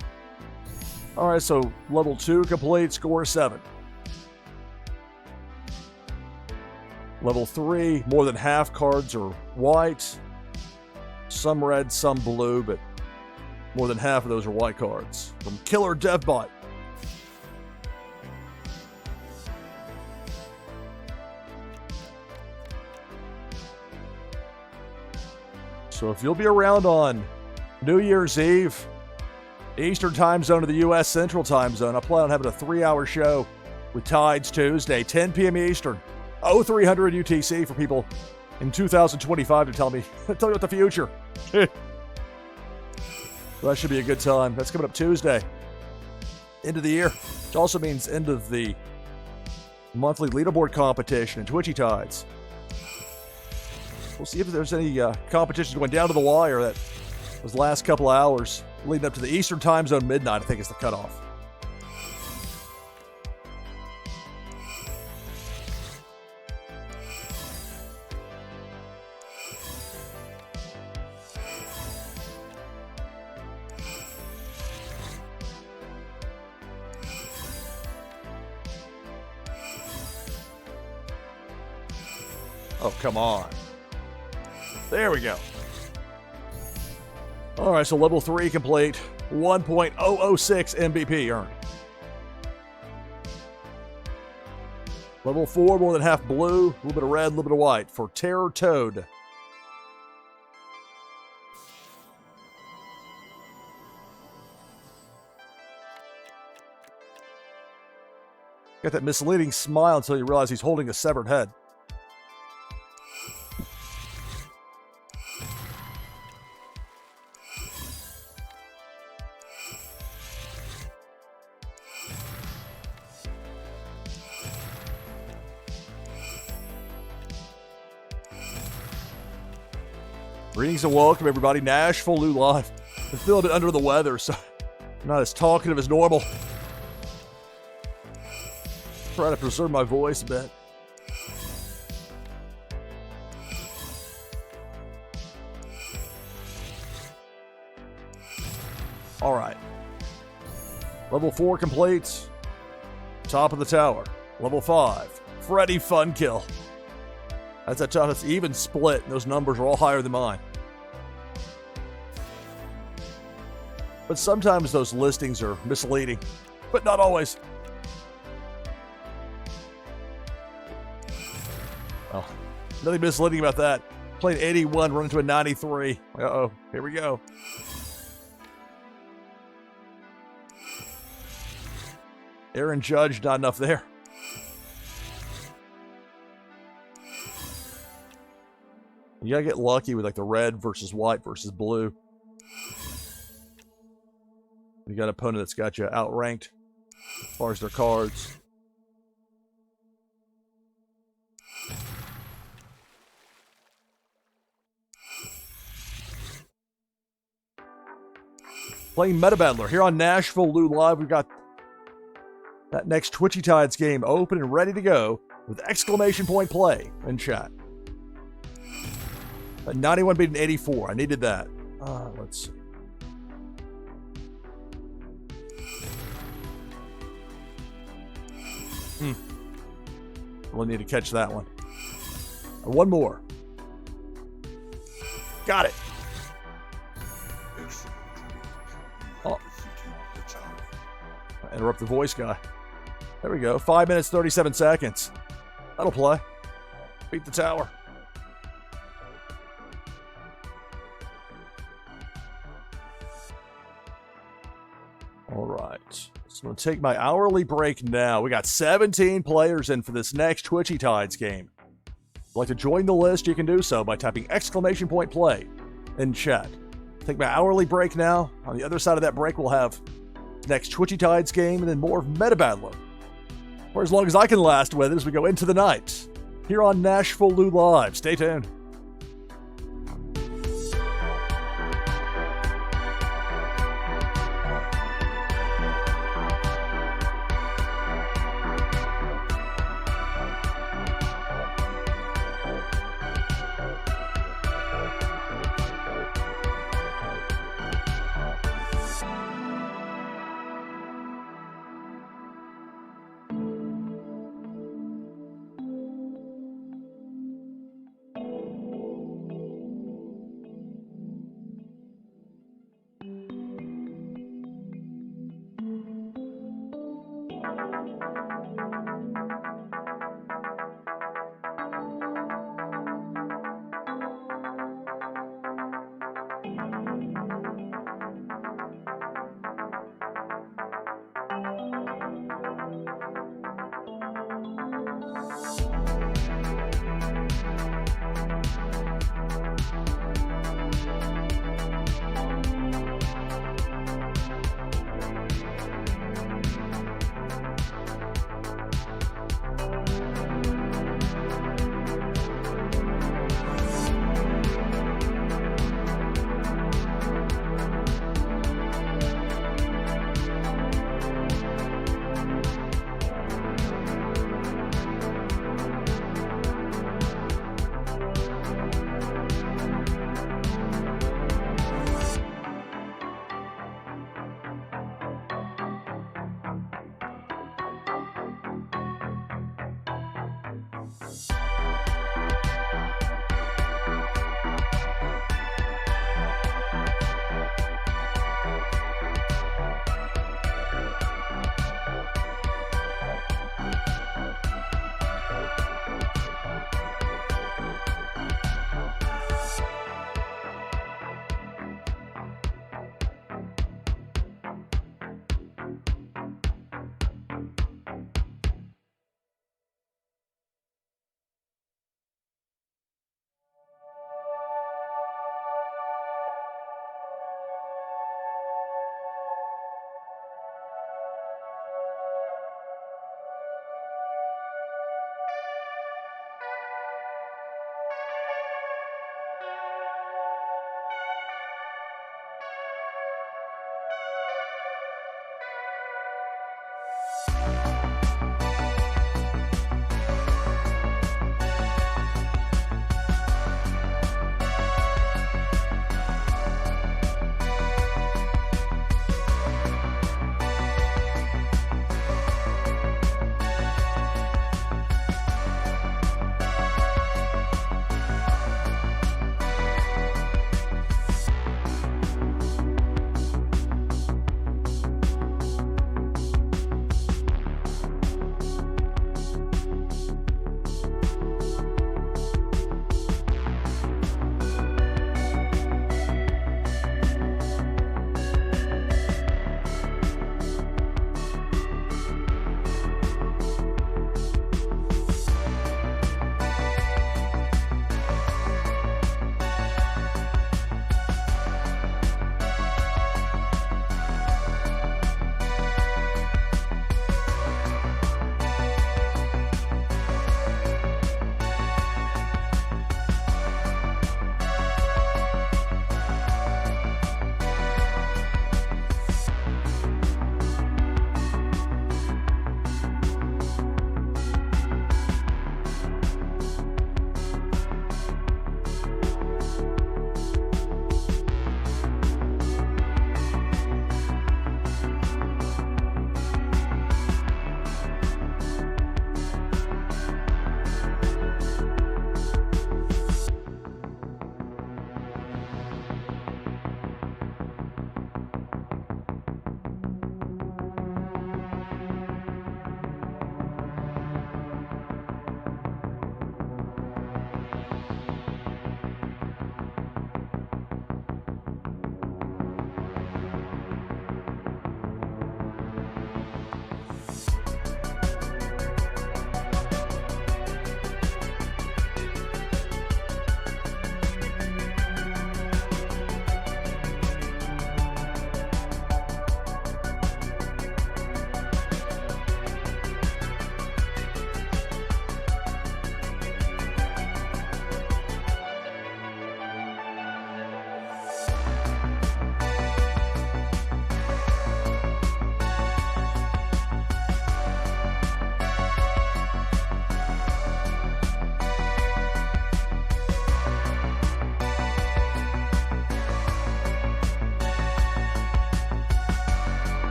All right, so level 2 complete, score 7. Level 3, more than half cards are white. Some red, some blue, but more than half of those are white cards. From Killer DevBot. So if you'll be around on New Year's Eve, Eastern time zone of the U.S. Central time zone, I plan on having a 3-hour show with Tides Tuesday, 10 p.m. Eastern, 0300 UTC for people in 2025 to tell me what the future. Well, that should be a good time. That's coming up Tuesday, end of the year, which also means end of the monthly leaderboard competition in Twitchy Tides. We'll see if there's any competitions going down to the wire that those last couple of hours leading up to the Eastern time zone midnight, I think is the cutoff. Oh, come on. There we go. All right, so level 3 complete. 1.006 MVP earned. Level 4, more than half blue, a little bit of red, a little bit of white for Terror Toad. Got that misleading smile until you realize he's holding a severed head. Greetings and welcome, everybody. NashvilleLou Live. I'm feeling a bit under the weather, so I'm not as talkative as normal. Trying to preserve my voice a bit. All right. Level 4 complete. Top of the tower. Level 5. Freddy Funkill. That's a tough, that's even split. Those numbers are all higher than mine. But sometimes those listings are misleading, but not always. Well, nothing misleading about that. Playing 81, run into a 93. Uh-oh, here we go. Aaron Judge, not enough there. You gotta get lucky with like the red versus white versus blue. You got an opponent that's got you outranked as far as their cards. Playing Meta Battler here on NashvilleLou Live. We've got that next Twitchy Tides game open and ready to go with exclamation point play in chat. A 91 beat an 84. I needed that. Let's see. We'll need to catch that one. One more. Got it. Oh. Interrupt the voice guy. There we go. 5 minutes, 37 seconds. That'll play. Beat the tower. All right. So I'm going to take my hourly break now. We got 17 players in for this next Twitchy Tides game. If you'd like to join the list, you can do so by typing exclamation point play in chat. Take my hourly break now. On the other side of that break, we'll have next Twitchy Tides game and then more of Meta Battler. For as long as I can last with it as we go into the night. Here on NashvilleLou Live. Stay tuned.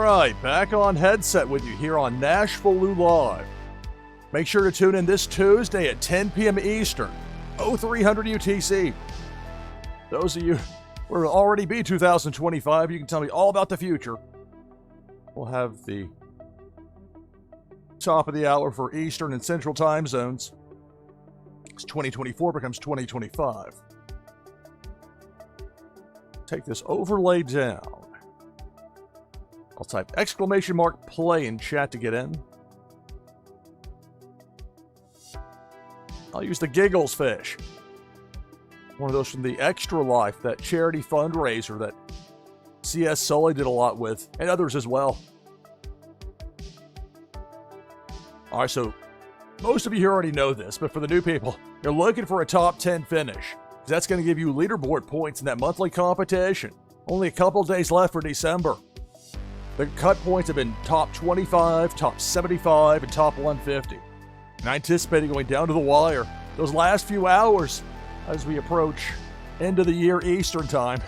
right, back on headset with you here on NashvilleLou Live. Make sure to tune in this Tuesday at 10 p.m. Eastern, 0300 UTC. Those of you who will already be 2025, you can tell me all about the future. We'll have the top of the hour for Eastern and Central time zones. It's 2024 becomes 2025. Take this overlay down. I'll type !play in chat to get in. I'll use the Giggles fish. One of those from the Extra Life, that charity fundraiser that CS Sully did a lot with, and others as well. All right, so most of you here already know this, but for the new people, you're looking for a top 10 finish. That's going to give you leaderboard points in that monthly competition. Only a couple days left for December. The cut points have been top 25, top 75, and top 150. And I anticipate going down to the wire those last few hours as we approach end of the year Eastern time.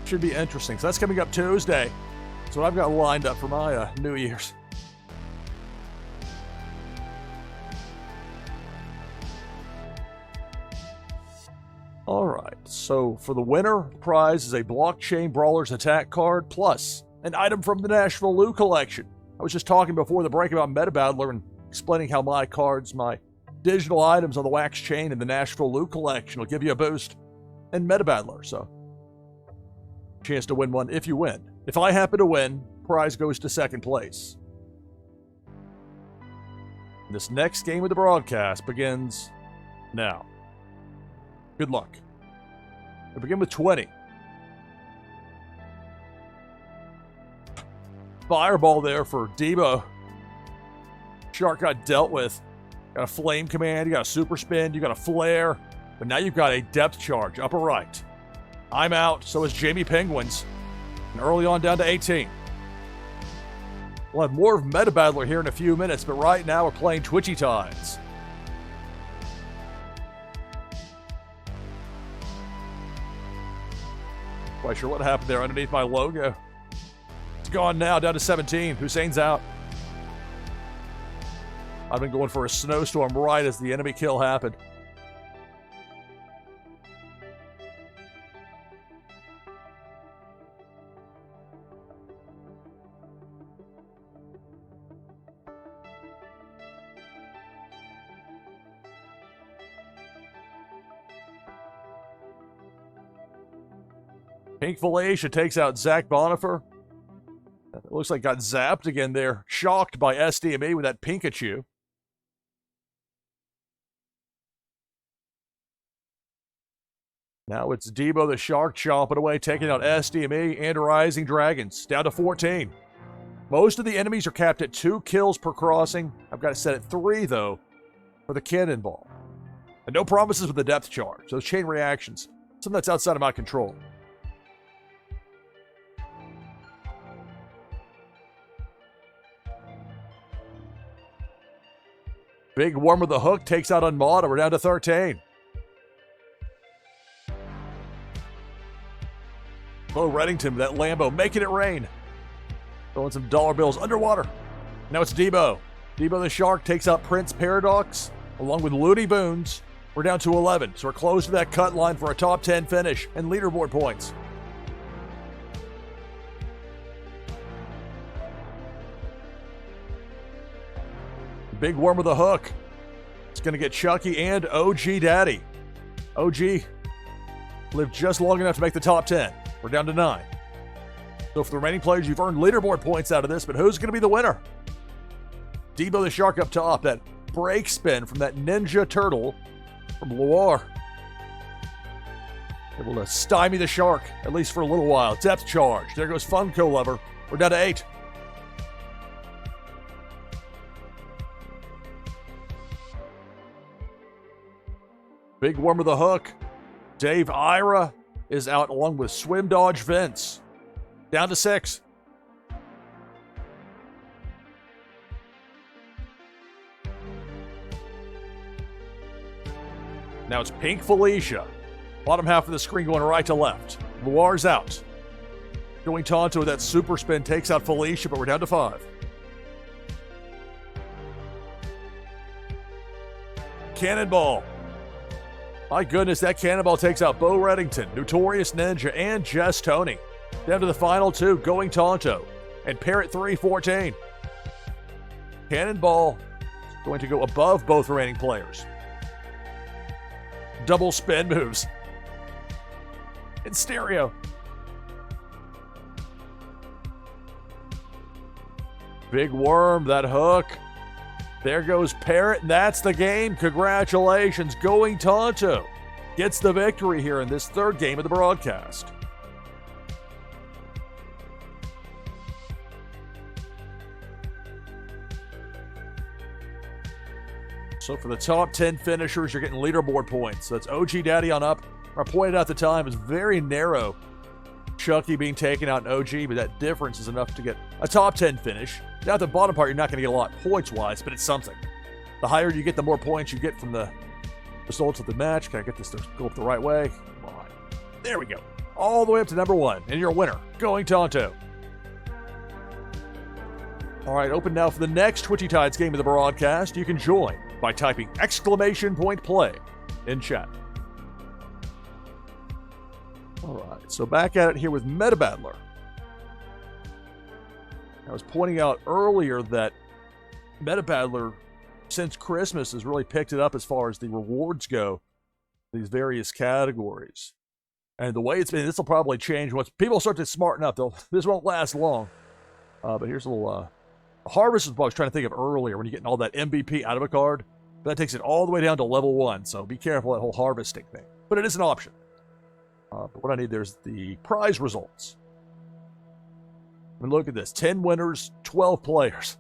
Should be interesting. So that's coming up Tuesday. That's what I've got lined up for my New Year's. All right, so for the winner, the prize is a Blockchain Brawlers attack card plus an item from the NashvilleLou collection. I was just talking before the break about Meta Battler and explaining how my cards, my digital items on the Wax Chain in the NashvilleLou collection will give you a boost in Meta Battler. So, chance to win one if you win. If I happen to win, prize goes to second place. This next game of the broadcast begins now. Good luck. We begin with 20. Fireball there for Debo. Shark got dealt with. Got a flame command, you got a super spin, you got a flare, but now you've got a depth charge, upper right. I'm out, so is Jamie Penguins. And early on down to 18. We'll have more of Meta Battler here in a few minutes, but right now we're playing Twitchy Tides. Quite sure what happened there underneath my logo. It's gone now, down to 17. Hussein's out. I've been going for a snowstorm right as the enemy kill happened. Pink Felicia takes out Zach Bonifer. It looks like got zapped again there. Shocked by SDME with that Pikachu. Now it's Debo the Shark chomping away, taking out SDME and Rising Dragons. Down to 14. Most of the enemies are capped at 2 kills per crossing. I've got it set at 3, though, for the cannonball. And no promises with the depth charge. Those chain reactions. Something that's outside of my control. Big Worm with the hook takes out Unmod, and we're down to 13. Bo Reddington with that Lambo making it rain. Throwing some dollar bills underwater. Now it's Debo. Debo the Shark takes out Prince Paradox along with Looney Boons. We're down to 11, so we're close to that cut line for a top 10 finish and leaderboard points. Big Worm with a hook. It's going to get Chucky and OG Daddy. OG lived just long enough to make the top 10. We're down to 9. So for the remaining players, you've earned leaderboard points out of this, but who's going to be the winner? Debo the Shark up top. That break spin from that Ninja Turtle from Loire. Able to stymie the Shark, at least for a little while. Depth charge. There goes Funko Lover. We're down to 8. Big Worm with a hook. Dave Ira is out along with Swim Dodge Vince. Down to 6. Now it's Pink Felicia. Bottom half of the screen going right to left. Loire's out. Going Tonto with that super spin takes out Felicia, but we're down to 5. Cannonball. My goodness, that cannonball takes out Bo Reddington, Notorious Ninja, and Jess Tony. Down to the final 2, Going Tonto and Parrot 314. Cannonball going to go above both remaining players. Double spin moves. In stereo. Big Worm, that hook. There goes Parrot, and that's the game. Congratulations, Going Tonto gets the victory here in this 3rd game of the broadcast. So for the top 10 finishers, you're getting leaderboard points. So that's OG Daddy on up. I pointed out at the time, it was very narrow. Chucky being taken out in OG, but that difference is enough to get a top 10 finish. Now at the bottom part, you're not going to get a lot points-wise, but it's something. The higher you get, the more points you get from the results of the match. Can I get this to go up the right way? Come on. There we go. All the way up to number 1, and you're a winner, Going Tonto. All right, open now for the next Twitchy Tides game of the broadcast. You can join by typing !play in chat. All right, so back at it here with Meta Battler. I was pointing out earlier that Meta Battler, since Christmas, has really picked it up as far as the rewards go, these various categories. And the way it's been, this will probably change once people start to smarten up. This won't last long. But here's a little Harvest is what I was trying to think of earlier when you're getting all that MVP out of a card. That takes it all the way down to level 1, so be careful of that whole harvesting thing. But it is an option. But what I need, there's the prize results. I mean, look at this. 10 winners, 12 players.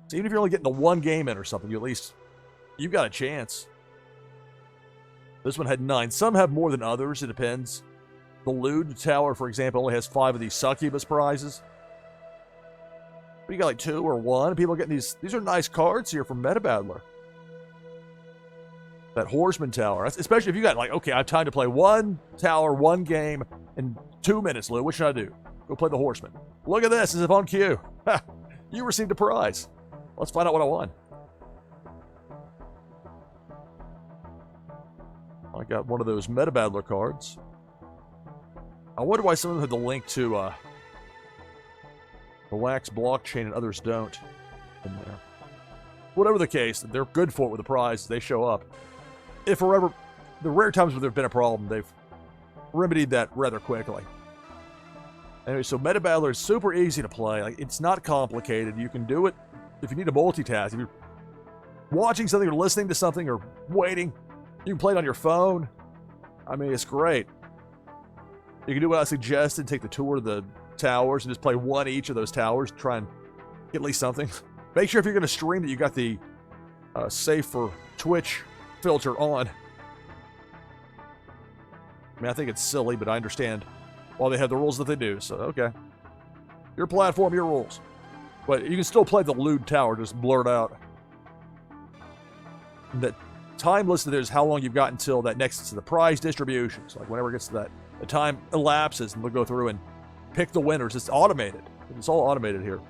So even if you're only getting the 1 game in or something, you've got a chance. This one had 9. Some have more than others. It depends. The Lewd Tower, for example, only has 5 of these succubus prizes. But you got like 2 or 1. People are getting these. These are nice cards here from Meta Battler. That Horseman Tower. Especially if you got like, okay, I have time to play 1 tower, 1 game in 2 minutes, Lou. What should I do? Go play the Horseman. Look at this, as if on cue. You received a prize. Let's find out what I won. I got one of those Meta Battler cards. I wonder why some of them have the link to the Wax blockchain and others don't in there. Whatever the case, they're good for it with the prize. They show up. If forever, the rare times where there's been a problem, they've remedied that rather quickly. Anyway, so Meta Battler is super easy to play. Like, it's not complicated. You can do it if you need to multitask. If you're watching something or listening to something or waiting, you can play it on your phone. I mean, it's great. You can do what I suggested, take the tour of the towers and just play 1 each of those towers, try and get at least something. Make sure if you're going to stream that you got the safe for Twitch filter on. I mean, I think it's silly, but I understand why they have the rules that they do, so okay. Your platform, your rules. But you can still play the Lewd Tower, just blurt out. And the time listed there is how long you've got until that next to the prize distributions. Like whenever it gets to that, the time elapses and they'll go through and pick the winners. It's automated. It's all automated here.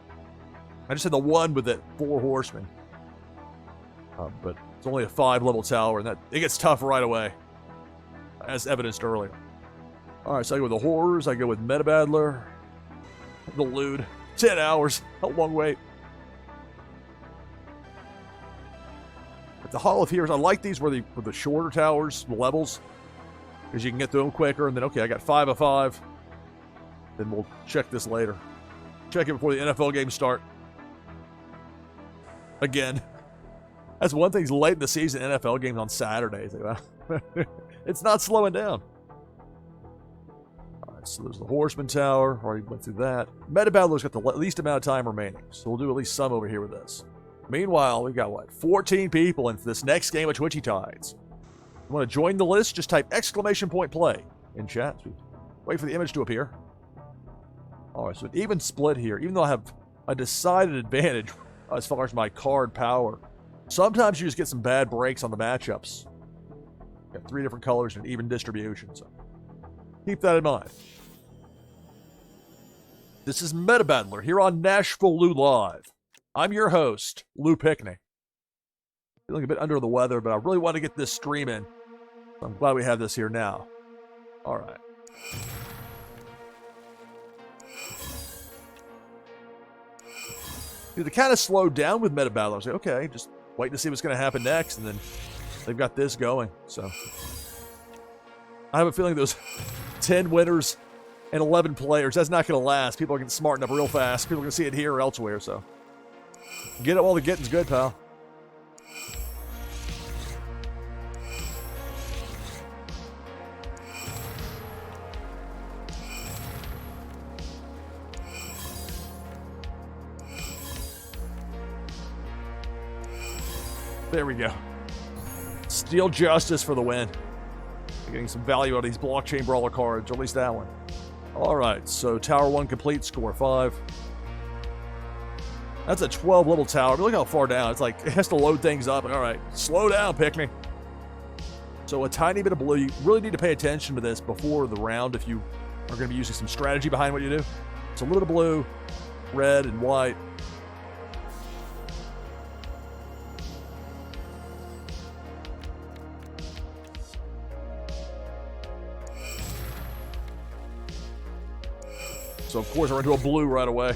I just had the 1 with that 4 horsemen. But it's only a 5-level tower, and it gets tough right away, as evidenced earlier. All right, so I go with the Horrors. I go with Meta Battler. The Lewd. 10 hours. A long wait. But the Hall of Heroes, I like these where for the shorter towers, the levels, because you can get through them quicker. And then, okay, I got 5 of 5. Then we'll check this later. Check it before the NFL games start. Again. That's one thing, late in the season, NFL games on Saturdays. It's not slowing down. All right, so there's the Horseman Tower. Already went through that. Meta Battler's got the least amount of time remaining, so we'll do at least some over here with this. Meanwhile, we've got, 14 people into this next game of Twitchy Tides. You want to join the list? Just type !play in chat. Wait for the image to appear. All right, so an even split here, even though I have a decided advantage as far as my card power. Sometimes you just get some bad breaks on the matchups. Got 3 different colors and even distribution, so keep that in mind. This is Meta Battler here on NashvilleLou Live. I'm your host, Lou Pickney. Feeling a bit under the weather, but I really want to get this stream in. So I'm glad we have this here now. All right. They kind of slowed down with Meta Battler. I was like, okay, just waiting to see what's going to happen next, and then they've got this going. So I have a feeling those 10 winners and 11 players, that's not going to last. People are getting smartened up real fast. People are going to see it here or elsewhere, so get it while the getting's good, pal. There we go. Steel Justice for the win. Getting some value out of these blockchain brawler cards, or at least that one. All right, so Tower 1 complete, score 5. That's a 12 level tower. Look how far down. It's like, it has to load things up. All right, slow down, Pickney. So a tiny bit of blue. You really need to pay attention to this before the round if you are going to be using some strategy behind what you do. So a little bit of blue, red, and white. So, of course, we're into a blue right away.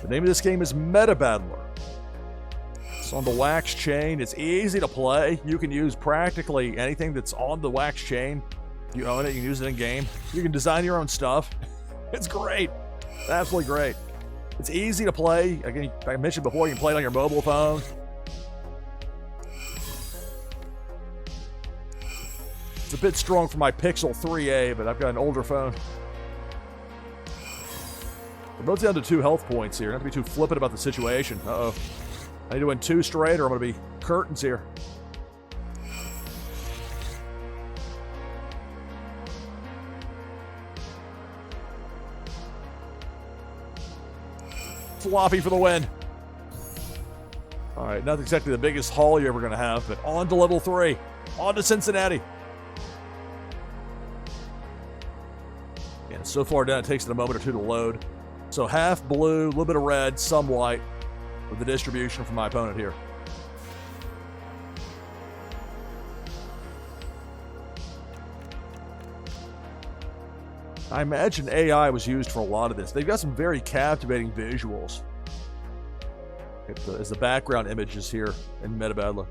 The name of this game is Meta Battler. It's on the Wax chain. It's easy to play. You can use practically anything that's on the Wax chain. You own it, you can use it in game. You can design your own stuff. It's great. It's absolutely great. It's easy to play. Again, like I mentioned before, you can play it on your mobile phone. It's a bit strong for my Pixel 3a, but I've got an older phone. We're both down to 2 health points here. Not to be too flippant about the situation. Uh-oh. I need to win 2 straight or I'm going to be curtains here. Floppy for the win. All right, not exactly the biggest haul you're ever going to have, but on to level 3. On to Cincinnati. And so far down, it takes it a moment or two to load. So half blue, a little bit of red, some white, with the distribution from my opponent here. I imagine AI was used for a lot of this. They've got some very captivating visuals as the background images here in Meta Battler.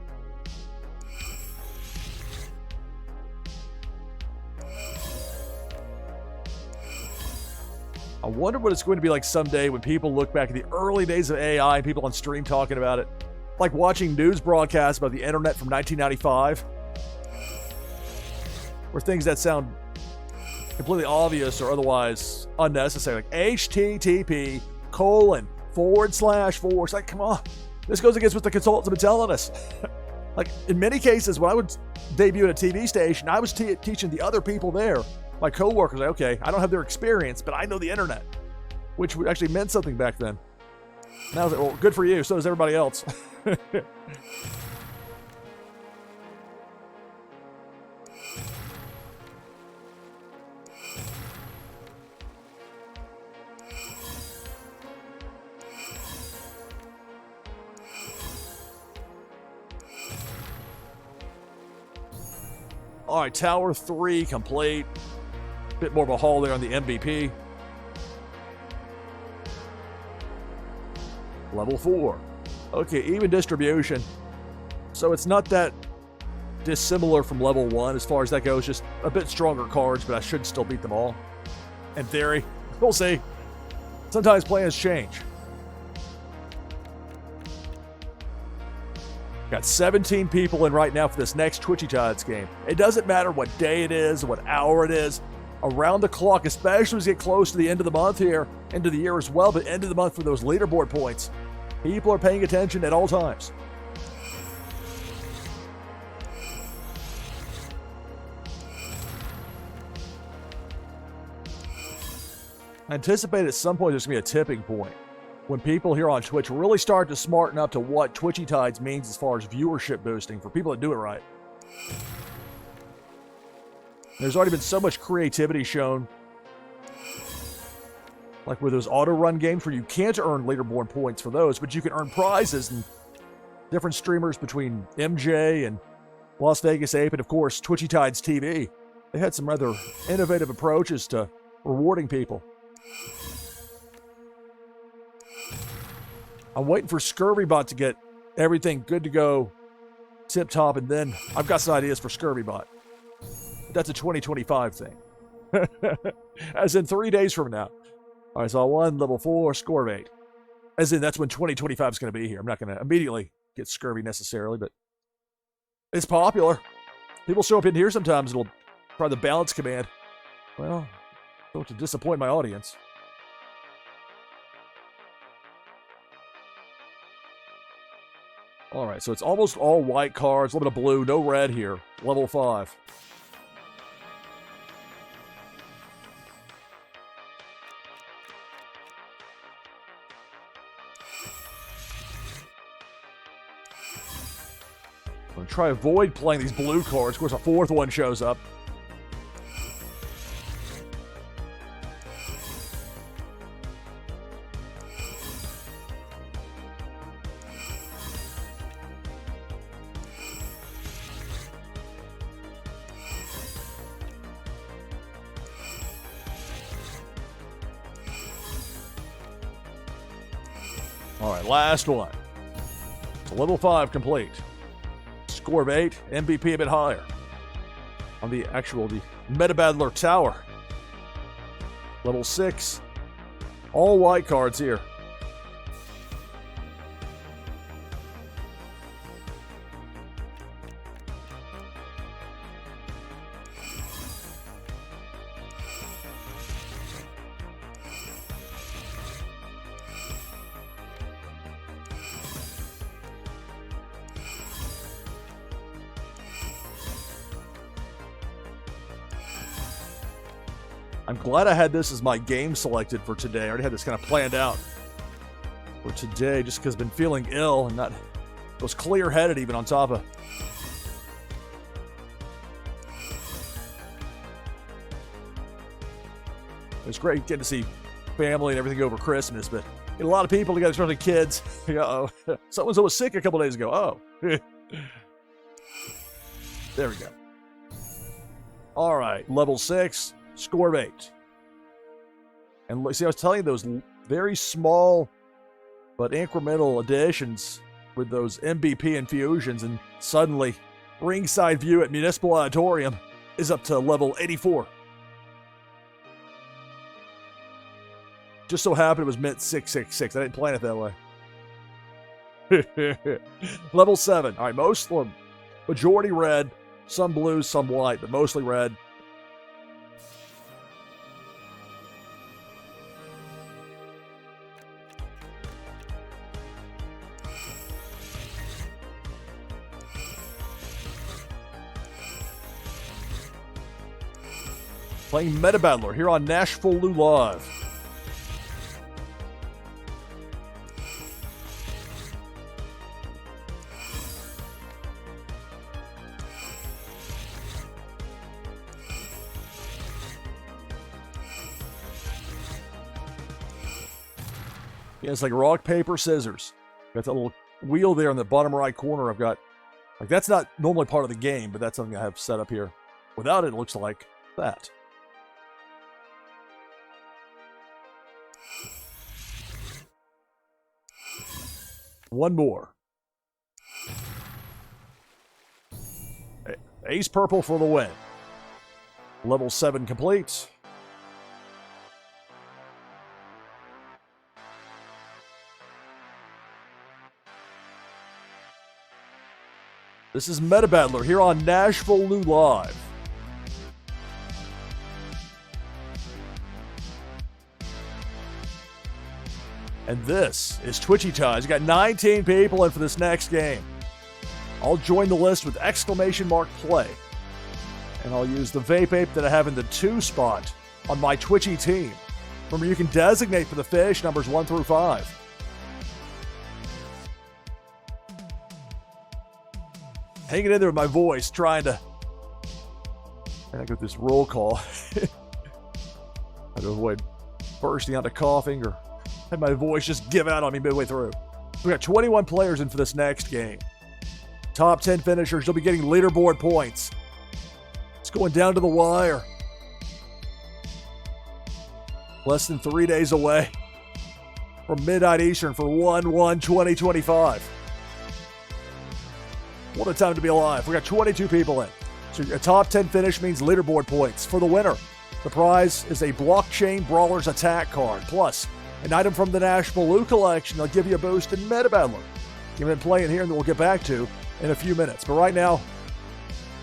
I wonder what it's going to be like someday when people look back at the early days of AI and people on stream talking about it. Like watching news broadcasts about the internet from 1995. Or things that sound completely obvious or otherwise unnecessary, like http://. Like, come on. This goes against what the consultants have been telling us. Like, in many cases, when I would debut at a TV station, I was teaching the other people there, my coworkers, like, okay, I don't have their experience, but I know the internet, which actually meant something back then. Now I was like, well, good for you. So does everybody else. All right, Tower 3 complete. Bit more of a haul there on the MVP. Level 4. Okay, even distribution. So it's not that dissimilar from level 1 as far as that goes. Just a bit stronger cards, but I should still beat them all. In theory. We'll see. Sometimes plans change. Got 17 people in right now for this next Twitchy Tides game. It doesn't matter what day it is, what hour it is. Around the clock, especially as we get close to the end of the month here, end of the year as well, but end of the month for those leaderboard points. People are paying attention at all times. I anticipate at some point there's going to be a tipping point when people here on Twitch really start to smarten up to what Twitchy Tides means as far as viewership boosting for people that do it right. There's already been so much creativity shown, like with those auto-run games where you can't earn leaderboard points for those, but you can earn prizes, and different streamers between MJ and Las Vegas Ape and, of course, Twitchy Tides TV. They had some rather innovative approaches to rewarding people. I'm waiting for ScurvyBot to get everything good to go tip-top, and then I've got some ideas for ScurvyBot. That's a 2025 thing. As in 3 days from now. All right, so I won level 4, score of 8. As in, that's when 2025 is going to be here. I'm not going to immediately get scurvy necessarily, but it's popular. People show up in here sometimes. It'll try the balance command. Well, I don't want to disappoint my audience. All right, so it's almost all white cards, a little bit of blue, no red here. Level 5. I'm going to try to avoid playing these blue cards. Of course, a fourth one shows up. All right, last one. So level 5 complete. Score of 8, MVP a bit higher. On the Meta Battler Tower. Level 6. All white cards here. I'm glad I had this as my game selected for today. I already had this kind of planned out for today just because I've been feeling ill and not was clear-headed even on top of. It's great getting to see family and everything over Christmas, but a lot of people together, especially kids. Uh-oh. Someone was sick a couple days ago. Oh. There we go. All right, level 6. Score of 8. And see, I was telling you those very small but incremental additions with those MVP infusions, and suddenly ringside view at Municipal Auditorium is up to level 84. Just so happened it was mint 666. I didn't plan it that way. Level 7. All right, majority red, some blue, some white, but mostly red. Playing Meta Battler here on NashvilleLou Live. Yeah, it's like rock, paper, scissors. Got that little wheel there in the bottom right corner. I've got, like, that's not normally part of the game, but that's something I have set up here. Without it, it looks like that. One more. Ace purple for the win. Level 7 complete. This is Meta Battler here on NashvilleLou Live. And this is Twitchy Tides. You got 19 people in for this next game. I'll join the list with !play. And I'll use the vape ape that I have in the 2 spot on my Twitchy team. Remember, you can designate for the fish numbers 1 through 5. Hanging in there with my voice, trying to go this roll call. I'd avoid bursting out of coughing or have my voice just give out on me midway through. We got 21 players in for this next game. Top 10 finishers, you'll be getting leaderboard points. It's going down to the wire. Less than 3 days away from midnight Eastern for 1/1/2025. What a time to be alive. We got 22 people in. So a top 10 finish means leaderboard points. For the winner, the prize is a Blockchain Brawlers attack card, plus an item from the NashvilleLou collection that'll give you a boost in meta battle. You've been playing here and we'll get back to in a few minutes. But right now,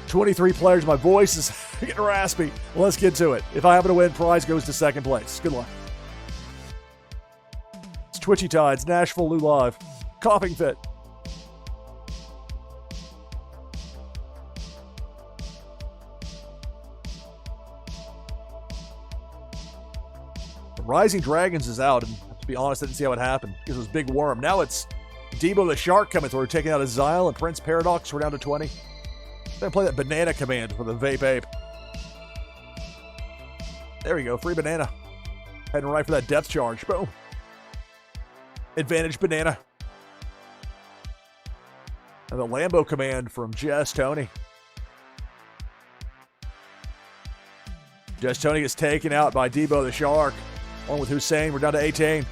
23 players. My voice is getting raspy. Let's get to it. If I happen to win, prize goes to second place. Good luck. It's Twitchy Tides, NashvilleLou Live. Coughing fit. Rising Dragons is out, and to be honest, I didn't see how it happened because it was Big Worm. Now it's Debo the Shark coming through, taking out Azile and Prince Paradox. We're down to 20. I'm going to play that banana command with a vape ape. There we go, free banana. Heading right for that depth charge. Boom. Advantage banana. And the Lambo command from Jess Tony. Jess Tony gets taken out by Debo the Shark. Along with Hussein, we're down to 18.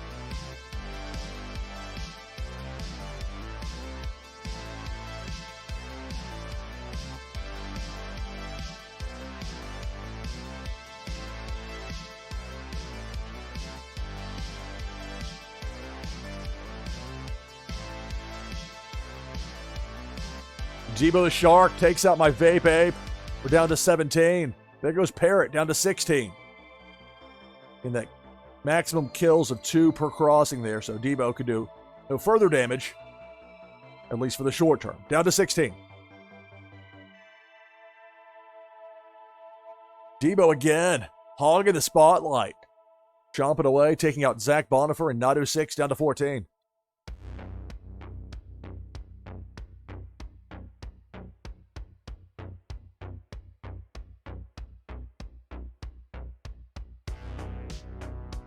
Debo the Shark takes out my vape ape. We're down to 17. There goes Parrot, down to 16. In that maximum kills of 2 per crossing there, so Debo could do no further damage, at least for the short term. Down to 16. Debo again, hogging the spotlight. Chomping away, taking out Zach Bonifer and Nadu 6 down to 14.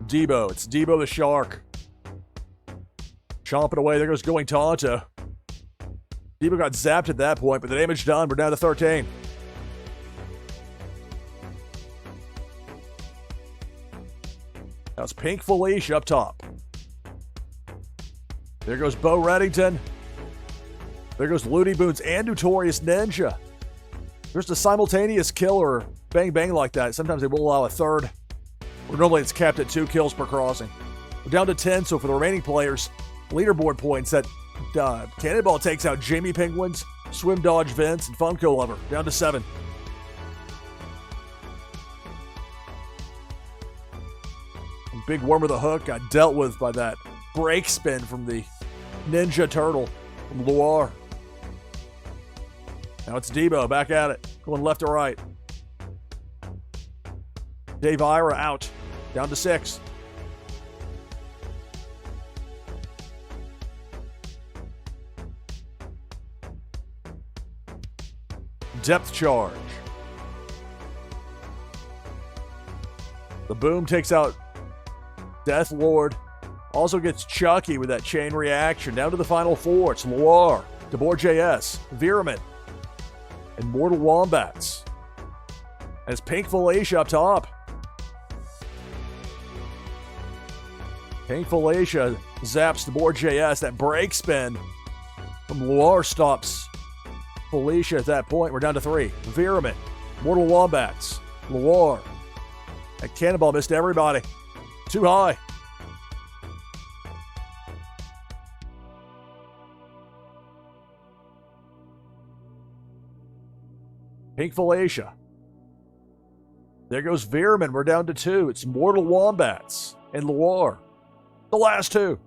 Debo. It's Debo the Shark. Chomping away. There goes Going Tonto. Debo got zapped at that point, but the damage done. We're down to 13. Now it's Pink Felicia up top. There goes Bo Reddington. There goes Looney Boons and Notorious Ninja. There's the simultaneous kill or bang bang like that. Sometimes they will allow a third. Where normally it's capped at 2 kills per crossing. We're down to 10, so for the remaining players, leaderboard points that Cannonball takes out Jamie Penguins, Swim Dodge Vince, and Funko Lover. Down to 7. And Big Worm with a hook got dealt with by that break spin from the Ninja Turtle from Loire. Now it's Debo back at it, going left to right. Dave Ira out. Down to 6. Depth charge. The Boom takes out Death Lord. Also gets Chucky with that chain reaction. Down to the final 4. It's Loire, DeBoer JS, Viramin, and Mortal Wombats. And it's Pink Felicia up top. Pink Felicia zaps the board JS. That break spin from Loire stops Felicia at that point. We're down to 3. Viramin, Mortal Wombats, Loire. That Cannonball missed everybody. Too high. Pink Felicia. There goes Viramin. We're down to 2. It's Mortal Wombats and Loire. The last 2.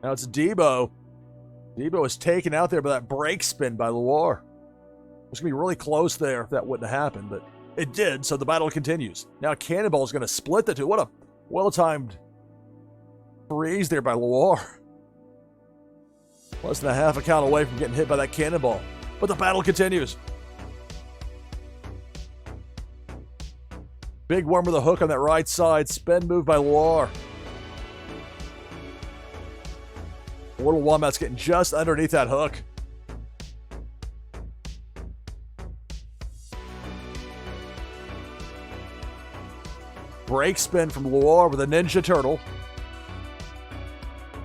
Now it's Debo. Debo is taken out there by that break spin by Loire. It was going to be really close there if that wouldn't have happened, but it did, so the battle continues. Now Cannonball is going to split the two. What a well-timed freeze there by Loire. Less than a half a count away from getting hit by that Cannonball. But the battle continues. Big worm with a hook on that right side. Spin move by Loire. Mortal Wombat's getting just underneath that hook. Break spin from Loire with a Ninja Turtle.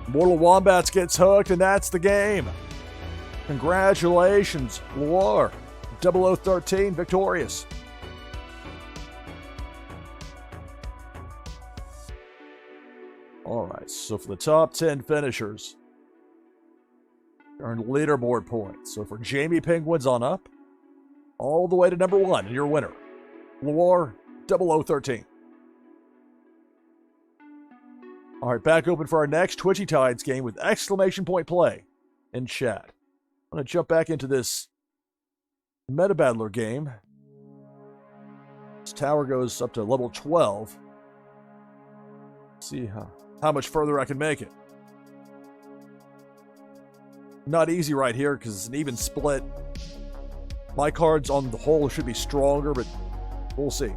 Mortal Wombats gets hooked, and that's the game. Congratulations, Loire. 0013 victorious. All right, so for the top 10 finishers, earned leaderboard points. So for Jamie Penguins on up, all the way to number 1, your winner, Loire 0013. All right, back open for our next Twitchy Tides game with exclamation point play in chat. I'm going to jump back into this Meta Battler game. This tower goes up to level 12. See how much further I can make it. Not easy right here because it's an even split. My cards on the whole should be stronger, but we'll see.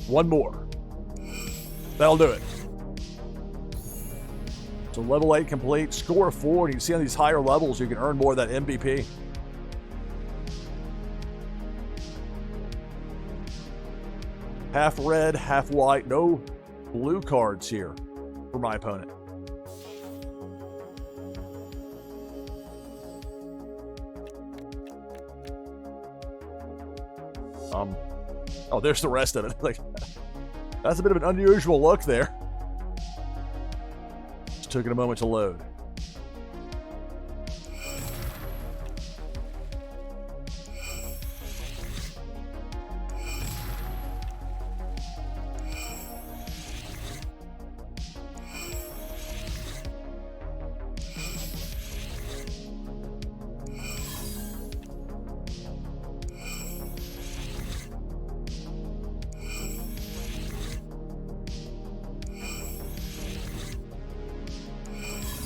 One more. That'll do it. So level 8 complete. Score 4. And you can see on these higher levels, you can earn more of that MVP. Half red, half white. No blue cards here for my opponent. Oh, there's the rest of it. Like, that's a bit of an unusual look there. Just took it a moment to load.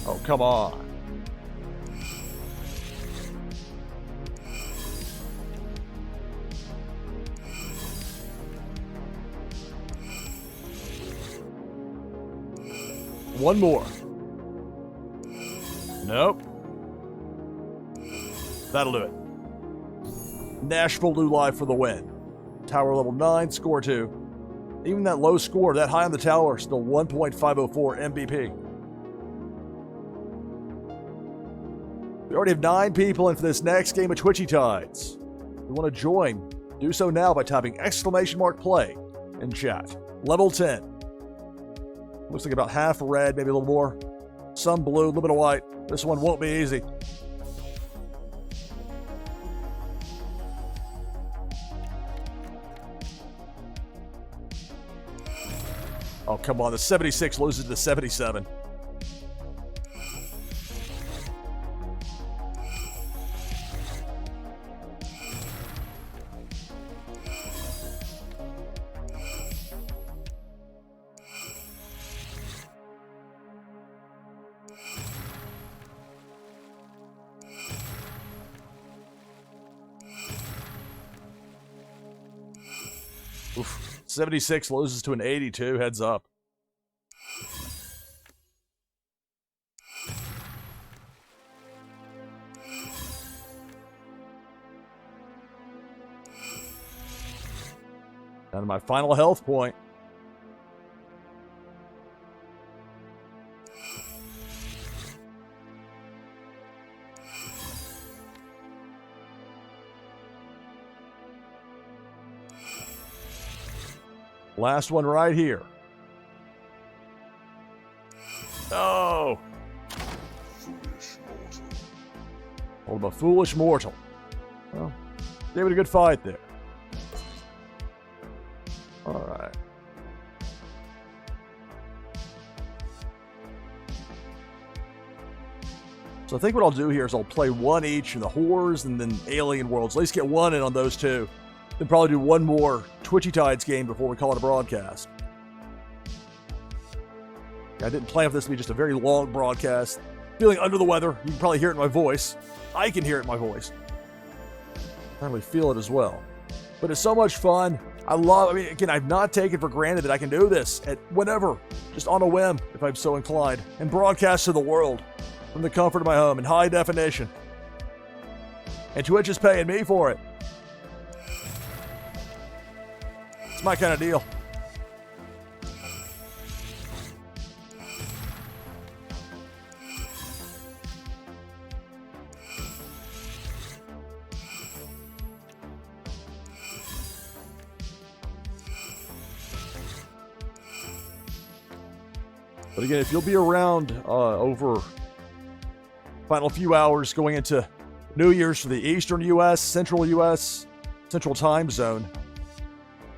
Oh, come on. One more. Nope. That'll do it. NashvilleLou live for the win. Tower level 9, score 2. Even that low score, that high on the tower, still 1.504 MVP. We already have 9 people in for this next game of Twitchy Tides. If you want to join, do so now by typing !play in chat. Level 10. Looks like about half red, maybe a little more. Some blue, a little bit of white. This one won't be easy. Oh, come on. The 76 loses to 77. Oof. 76 loses to an 82. Heads up. Down to my final health point. Last one right here. Oh! All of a foolish mortal. Well, gave it a good fight there. Alright. So I think what I'll do here is I'll play one each of the Horrors and then Alien Worlds. At least get one in on those two. Then probably do one more Twitchy Tides game before we call it a broadcast. I didn't plan for this to be just a very long broadcast. Feeling under the weather. You can probably hear it in my voice. I can hear it in my voice. I probably feel it as well. But it's so much fun. I mean, again, I've not taken for granted that I can do this at whenever, just on a whim, if I'm so inclined, and broadcast to the world from the comfort of my home in high definition. And Twitch is paying me for it. It's my kind of deal. But again, if you'll be around over final few hours going into New Year's for the Eastern U.S., Central U.S., Central Time Zone,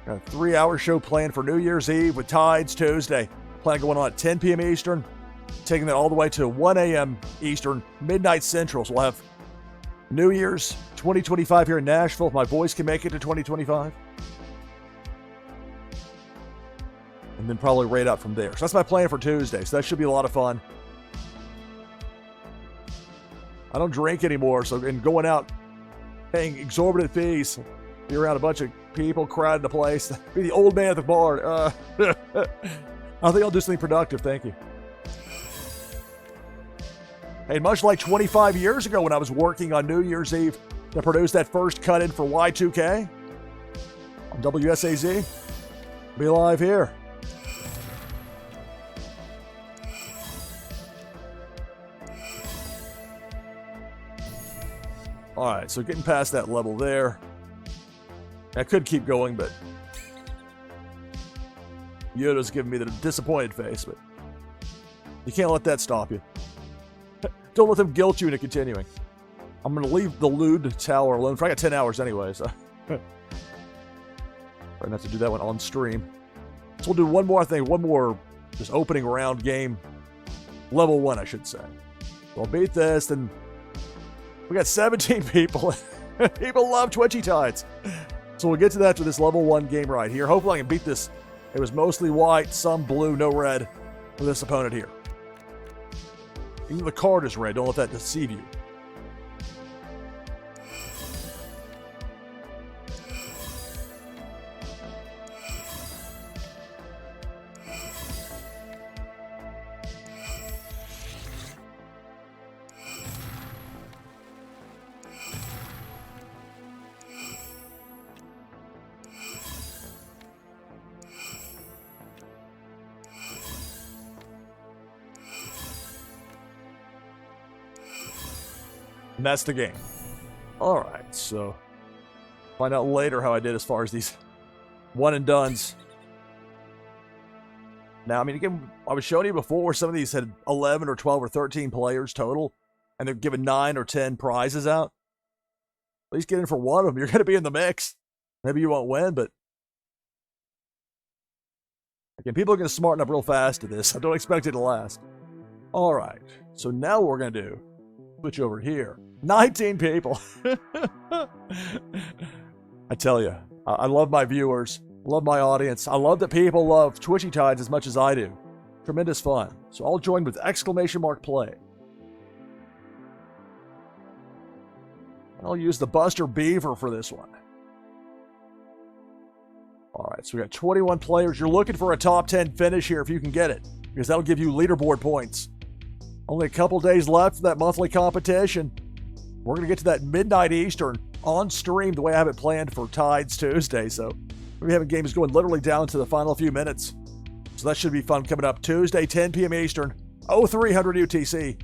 got a 3-hour show planned for New Year's Eve with Tides Tuesday. Plan going on at 10 p.m. Eastern, taking that all the way to 1 a.m. Eastern, midnight Central. So we'll have New Year's 2025 here in Nashville, if my voice can make it to 2025. And then probably right up from there. So that's my plan for Tuesday. So that should be a lot of fun. I don't drink anymore, so and going out paying exorbitant fees, be around a bunch of people crowding the place, be the old man at the bar. I think I'll do something productive, thank you. Hey, much like 25 years ago when I was working on New Year's Eve to produce that first cut-in for Y2K on WSAZ, be live here. Alright, so getting past that level there. I could keep going, but Yoda's giving me the disappointed face, but you can't let that stop you. Don't let them guilt you into continuing. I'm going to leave the lewd tower alone for I got 10 hours anyway, so I'm going to have to do that one on stream. So we'll do one more thing, one more just opening round game. Level 1, I should say. So I'll beat this, then we got 17 people. People love Twitchy Tides. So we'll get to that after this level 1 game right here. Hopefully I can beat this. It was mostly white, some blue, no red for this opponent here. Even the card is red. Don't let that deceive you. And that's the game. Alright, so find out later how I did as far as these one and dones. Now, I mean, again, I was showing you before where some of these had 11 or 12 or 13 players total, and they're giving 9 or 10 prizes out. At least get in for one of them. You're going to be in the mix. Maybe you won't win, but again, people are going to smarten up real fast to this. I don't expect it to last. Alright, so now what we're going to do, switch over here. 19 people. I tell you, I love my viewers, love my audience. I love that people love Twitchy Tides as much as I do. Tremendous fun. So I'll join with !play. I'll use the Buster Beaver for this one. Alright, so we got 21 players. You're looking for a top 10 finish here if you can get it, because that'll give you leaderboard points. Only a couple days left for that monthly competition. We're going to get to that midnight Eastern on stream the way I have it planned for Tides Tuesday. So We're having games going literally down to the final few minutes. So that should be fun coming up Tuesday, 10 p.m. Eastern, 0300 UTC.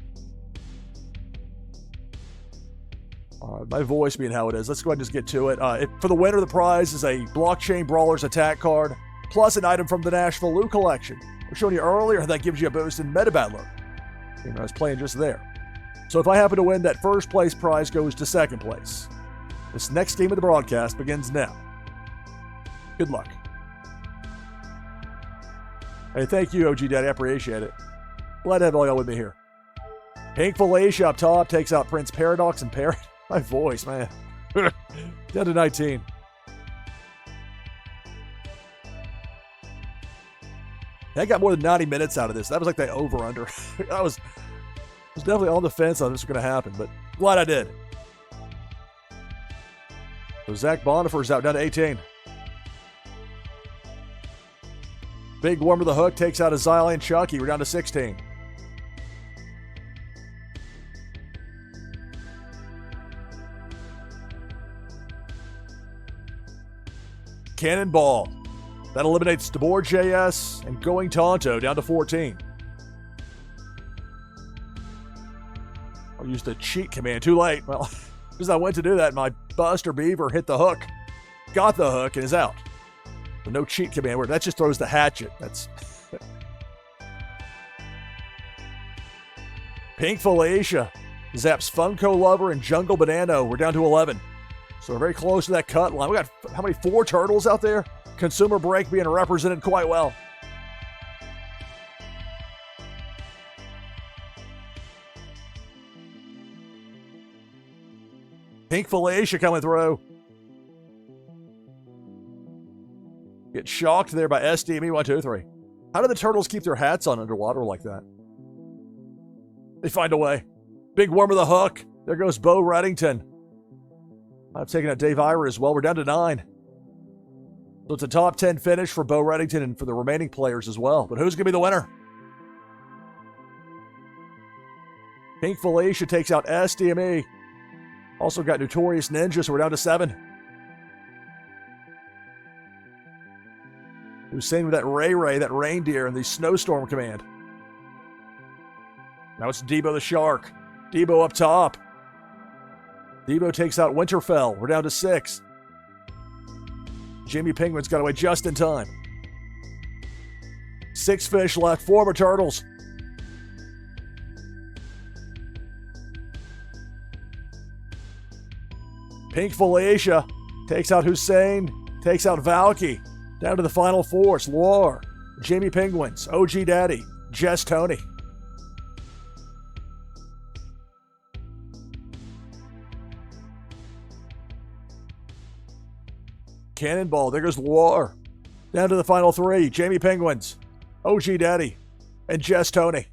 My voice being how it is. Let's go ahead and just get to it. For the winner, the prize is a Blockchain Brawlers attack card, plus an item from the NashvilleLou collection. We're showing you earlier that gives you a boost in Meta Battler. I was playing just there. So if I happen to win, that first place prize goes to second place. This next game of the broadcast begins now. Good luck. Hey, thank you, OG Daddy. I appreciate it. Glad to have all y'all with me here. Pink Felicia up top takes out Prince Paradox and Parrot. My voice, man. Down to 19. I got more than 90 minutes out of this. That was like the over-under. I was definitely on the fence on this was going to happen, but glad I did. So Zach Bonifer's out down to 18. Big Warmer the Hook takes out Azalea and Chucky. We're down to 16. Cannonball. That eliminates DeBoer JS and Going Tonto down to 14. I'll use the cheat command. Too late. Well, as I went to do that, my Buster Beaver hit the hook. Got the hook and is out. But no cheat command word. That just throws the hatchet. That's Pink Felicia zaps Funko Lover and Jungle Banana. We're down to 11. So we're very close to that cut line. We got, how many? 4 turtles out there? Consumer Break being represented quite well. Pink Felicia coming through. Get shocked there by SDME123. How do the turtles keep their hats on underwater like that? They find a way. Big Worm of the Hook. There goes Bo Reddington. I've taken out Dave Ira as well. We're down to 9. So it's a top 10 finish for Bo Reddington and for the remaining players as well. But who's going to be the winner? Pink Felicia takes out SDME. Also got Notorious Ninja, so we're down to 7. Hussein with that Ray, that reindeer, and the Snowstorm command. Now it's Debo the Shark. Debo up top. Debo takes out Winterfell. We're down to 6. Jimmy Penguin's got away just in time. 6 fish left. 4 more turtles. Pink Felicia takes out Hussein. Takes out Valky. Down to the final 4. It's Loire, Jamie Penguins, OG Daddy, Jess Tony. Cannonball. There goes Loire. Down to the final 3. Jamie Penguins, OG Daddy, and Jess Tony.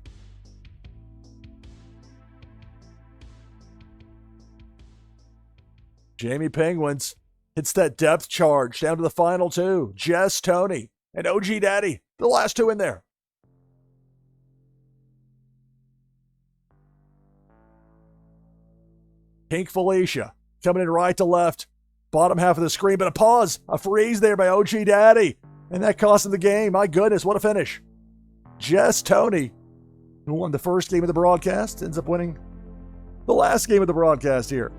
Jamie Penguins hits that depth charge down to the final 2. Jess Tony and OG Daddy. The last 2 in there. Pink Felicia coming in right to left. Bottom half of the screen, but a pause. A freeze there by OG Daddy. And that cost him the game. My goodness, what a finish. Jess Tony, who won the first game of the broadcast, ends up winning the last game of the broadcast here.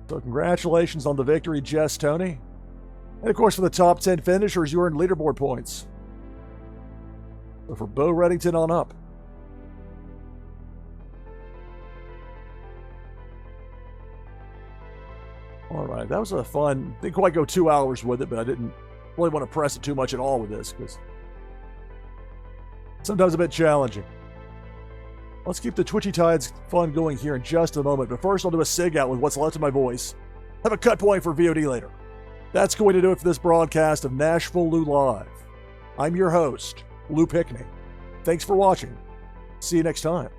So congratulations on the victory, Jess Tony. And of course, for the top 10 finishers, you earned leaderboard points. So for Bo Reddington on up. All right, that was a fun. Didn't quite go 2 hours with it, but I didn't really want to press it too much at all with this because sometimes a bit challenging. Let's keep the Twitchy Tides fun going here in just a moment, but first I'll do a sig out with what's left of my voice. Have a cut point for VOD later. That's going to do it for this broadcast of NashvilleLou Live. I'm your host, Lou Pickney. Thanks for watching. See you next time.